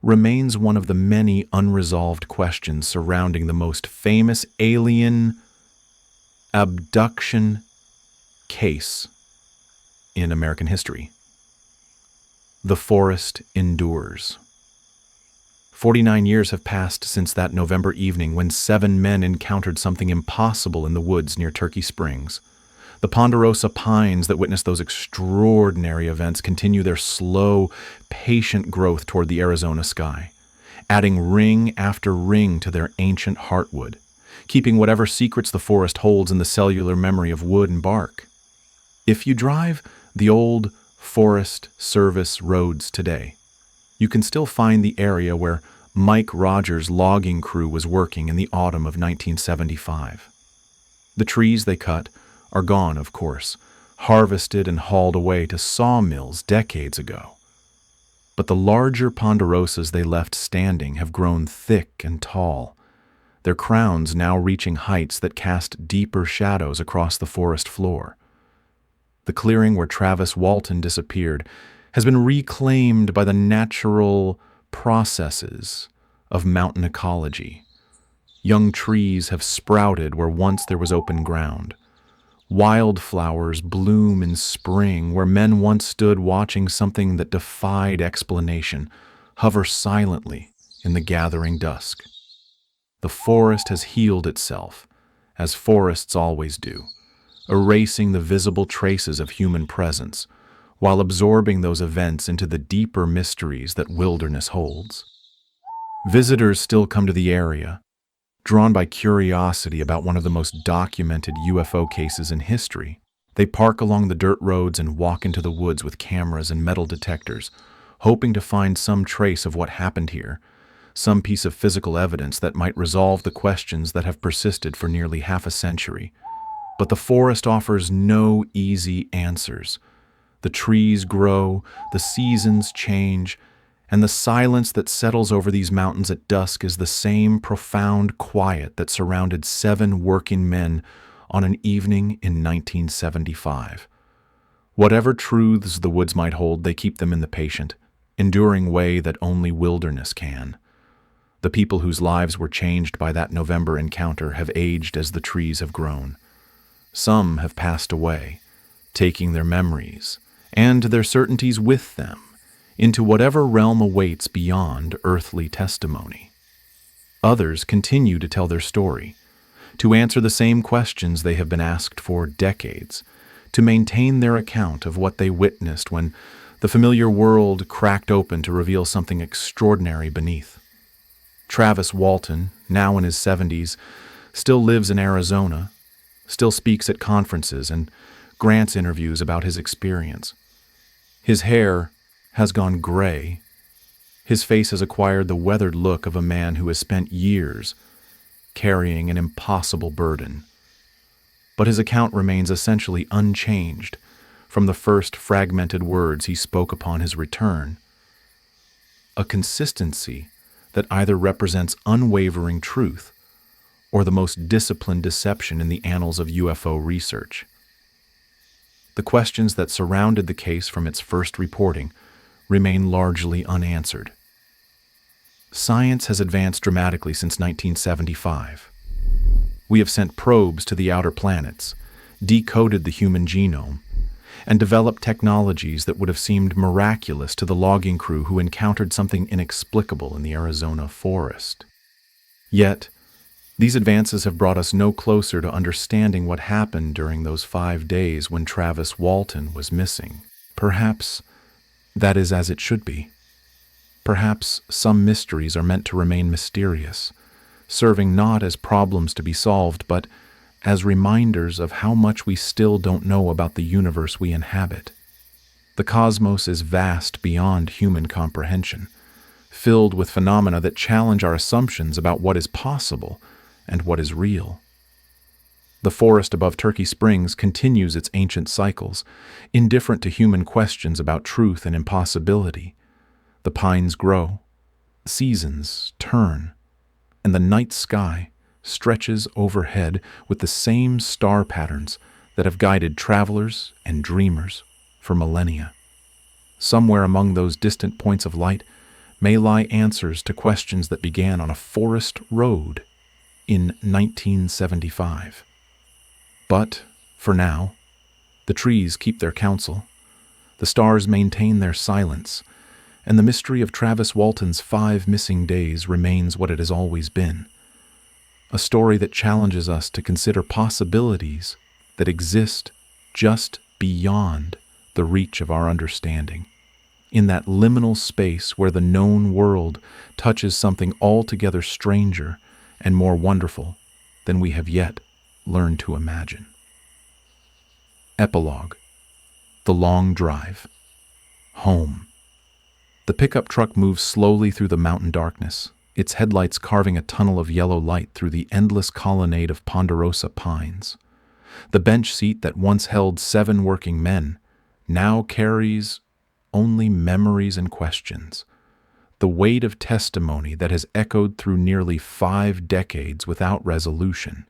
remains one of the many unresolved questions surrounding the most famous alien abduction case in American history. The forest endures. 49 years have passed since that November evening when 7 men encountered something impossible in the woods near Turkey Springs. The ponderosa pines that witnessed those extraordinary events continue their slow, patient growth toward the Arizona sky, adding ring after ring to their ancient heartwood, keeping whatever secrets the forest holds in the cellular memory of wood and bark. If you drive the old Forest Service roads today, you can still find the area where Mike Rogers' logging crew was working in the autumn of 1975. The trees they cut are gone, of course, harvested and hauled away to sawmills decades ago. But the larger ponderosas they left standing have grown thick and tall, their crowns now reaching heights that cast deeper shadows across the forest floor. The clearing where Travis Walton disappeared has been reclaimed by the natural processes of mountain ecology. Young trees have sprouted where once there was open ground. Wildflowers bloom in spring where men once stood watching something that defied explanation hover silently in the gathering dusk. The forest has healed itself, as forests always do, erasing the visible traces of human presence, while absorbing those events into the deeper mysteries that wilderness holds. Visitors still come to the area, drawn by curiosity about one of the most documented UFO cases in history. They park along the dirt roads and walk into the woods with cameras and metal detectors, hoping to find some trace of what happened here, some piece of physical evidence that might resolve the questions that have persisted for nearly half a century. But the forest offers no easy answers. The trees grow, the seasons change, and the silence that settles over these mountains at dusk is the same profound quiet that surrounded 7 working men on an evening in 1975. Whatever truths the woods might hold, they keep them in the patient, enduring way that only wilderness can. The people whose lives were changed by that November encounter have aged as the trees have grown. Some have passed away, taking their memories and their certainties with them into whatever realm awaits beyond earthly testimony. Others continue to tell their story, to answer the same questions they have been asked for decades, to maintain their account of what they witnessed when the familiar world cracked open to reveal something extraordinary beneath. Travis Walton, now in his 70s, still lives in Arizona, still speaks at conferences and grants interviews about his experience. His hair has gone gray. His face has acquired the weathered look of a man who has spent years carrying an impossible burden. But his account remains essentially unchanged from the first fragmented words he spoke upon his return. A consistency that either represents unwavering truth or the most disciplined deception in the annals of UFO research. The questions that surrounded the case from its first reporting remain largely unanswered. Science has advanced dramatically since 1975. We have sent probes to the outer planets, decoded the human genome, and developed technologies that would have seemed miraculous to the logging crew who encountered something inexplicable in the Arizona forest. Yet, These advances have brought us no closer to understanding what happened during those 5 days when Travis Walton was missing. Perhaps that is as it should be. Perhaps some mysteries are meant to remain mysterious, serving not as problems to be solved, but as reminders of how much we still don't know about the universe we inhabit. The cosmos is vast beyond human comprehension, filled with phenomena that challenge our assumptions about what is possible and what is real. The forest above Turkey Springs continues its ancient cycles, indifferent to human questions about truth and impossibility. The pines grow, seasons turn, and the night sky stretches overhead with the same star patterns that have guided travelers and dreamers for millennia. Somewhere among those distant points of light may lie answers to questions that began on a forest road in 1975. But, for now, the trees keep their counsel, the stars maintain their silence, and the mystery of Travis Walton's 5 missing days remains what it has always been. A story that challenges us to consider possibilities that exist just beyond the reach of our understanding, in that liminal space where the known world touches something altogether stranger and more wonderful than we have yet learned to imagine. Epilogue: The Long Drive. Home. The pickup truck moves slowly through the mountain darkness, its headlights carving a tunnel of yellow light through the endless colonnade of ponderosa pines. The bench seat that once held 7 working men now carries only memories and questions, the weight of testimony that has echoed through nearly 5 decades without resolution.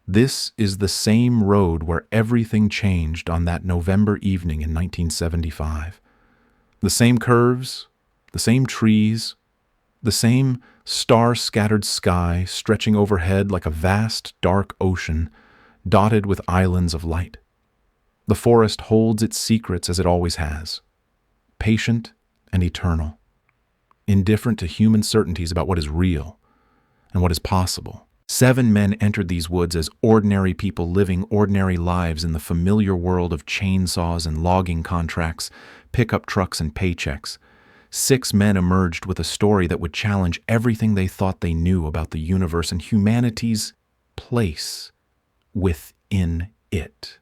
This is the same road where everything changed on that November evening in 1975. The same curves, the same trees, the same star-scattered sky stretching overhead like a vast, dark ocean dotted with islands of light. The forest holds its secrets as it always has, patient and eternal, indifferent to human certainties about what is real and what is possible. 7 men entered these woods as ordinary people living ordinary lives in the familiar world of chainsaws and logging contracts, pickup trucks and paychecks. 6 men emerged with a story that would challenge everything they thought they knew about the universe and humanity's place within it.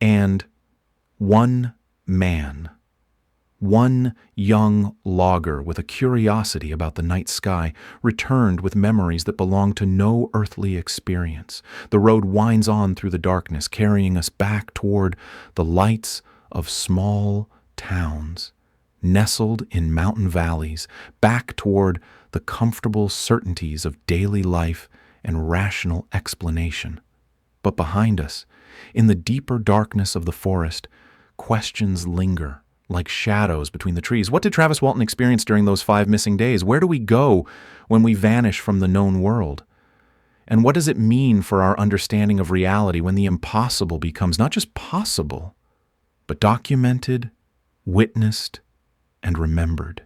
And one man, one young logger with a curiosity about the night sky, returned with memories that belong to no earthly experience. The road winds on through the darkness, carrying us back toward the lights of small towns, nestled in mountain valleys, back toward the comfortable certainties of daily life and rational explanation. But behind us, in the deeper darkness of the forest, questions linger like shadows between the trees. What did Travis Walton experience during those 5 missing days? Where do we go when we vanish from the known world? And what does it mean for our understanding of reality when the impossible becomes not just possible, but documented, witnessed, and remembered?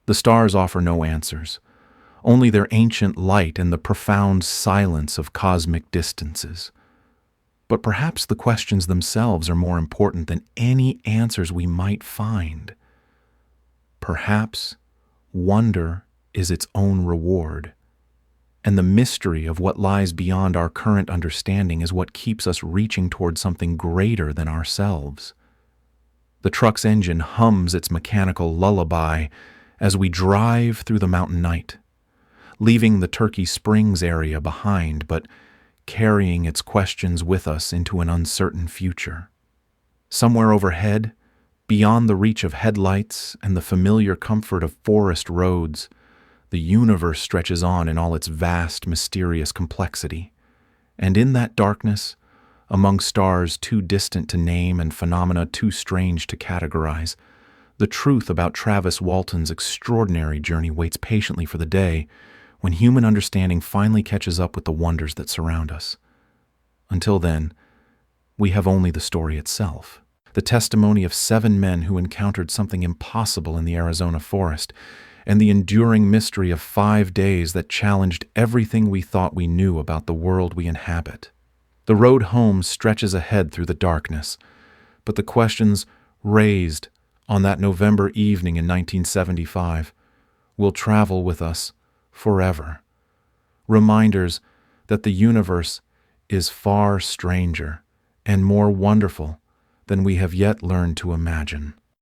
The stars offer no answers, only their ancient light and the profound silence of cosmic distances. But perhaps the questions themselves are more important than any answers we might find. Perhaps wonder is its own reward, and the mystery of what lies beyond our current understanding is what keeps us reaching toward something greater than ourselves. The truck's engine hums its mechanical lullaby as we drive through the mountain night, leaving the Turkey Springs area behind, but carrying its questions with us into an uncertain future. Somewhere overhead, beyond the reach of headlights and the familiar comfort of forest roads, the universe stretches on in all its vast, mysterious complexity. And in that darkness, among stars too distant to name and phenomena too strange to categorize, the truth about Travis Walton's extraordinary journey waits patiently for the day when human understanding finally catches up with the wonders that surround us. Until then, we have only the story itself, the testimony of 7 men who encountered something impossible in the Arizona forest, and the enduring mystery of 5 days that challenged everything we thought we knew about the world we inhabit. The road home stretches ahead through the darkness, but the questions raised on that November evening in 1975 will travel with us forever. Reminders that the universe is far stranger and more wonderful than we have yet learned to imagine.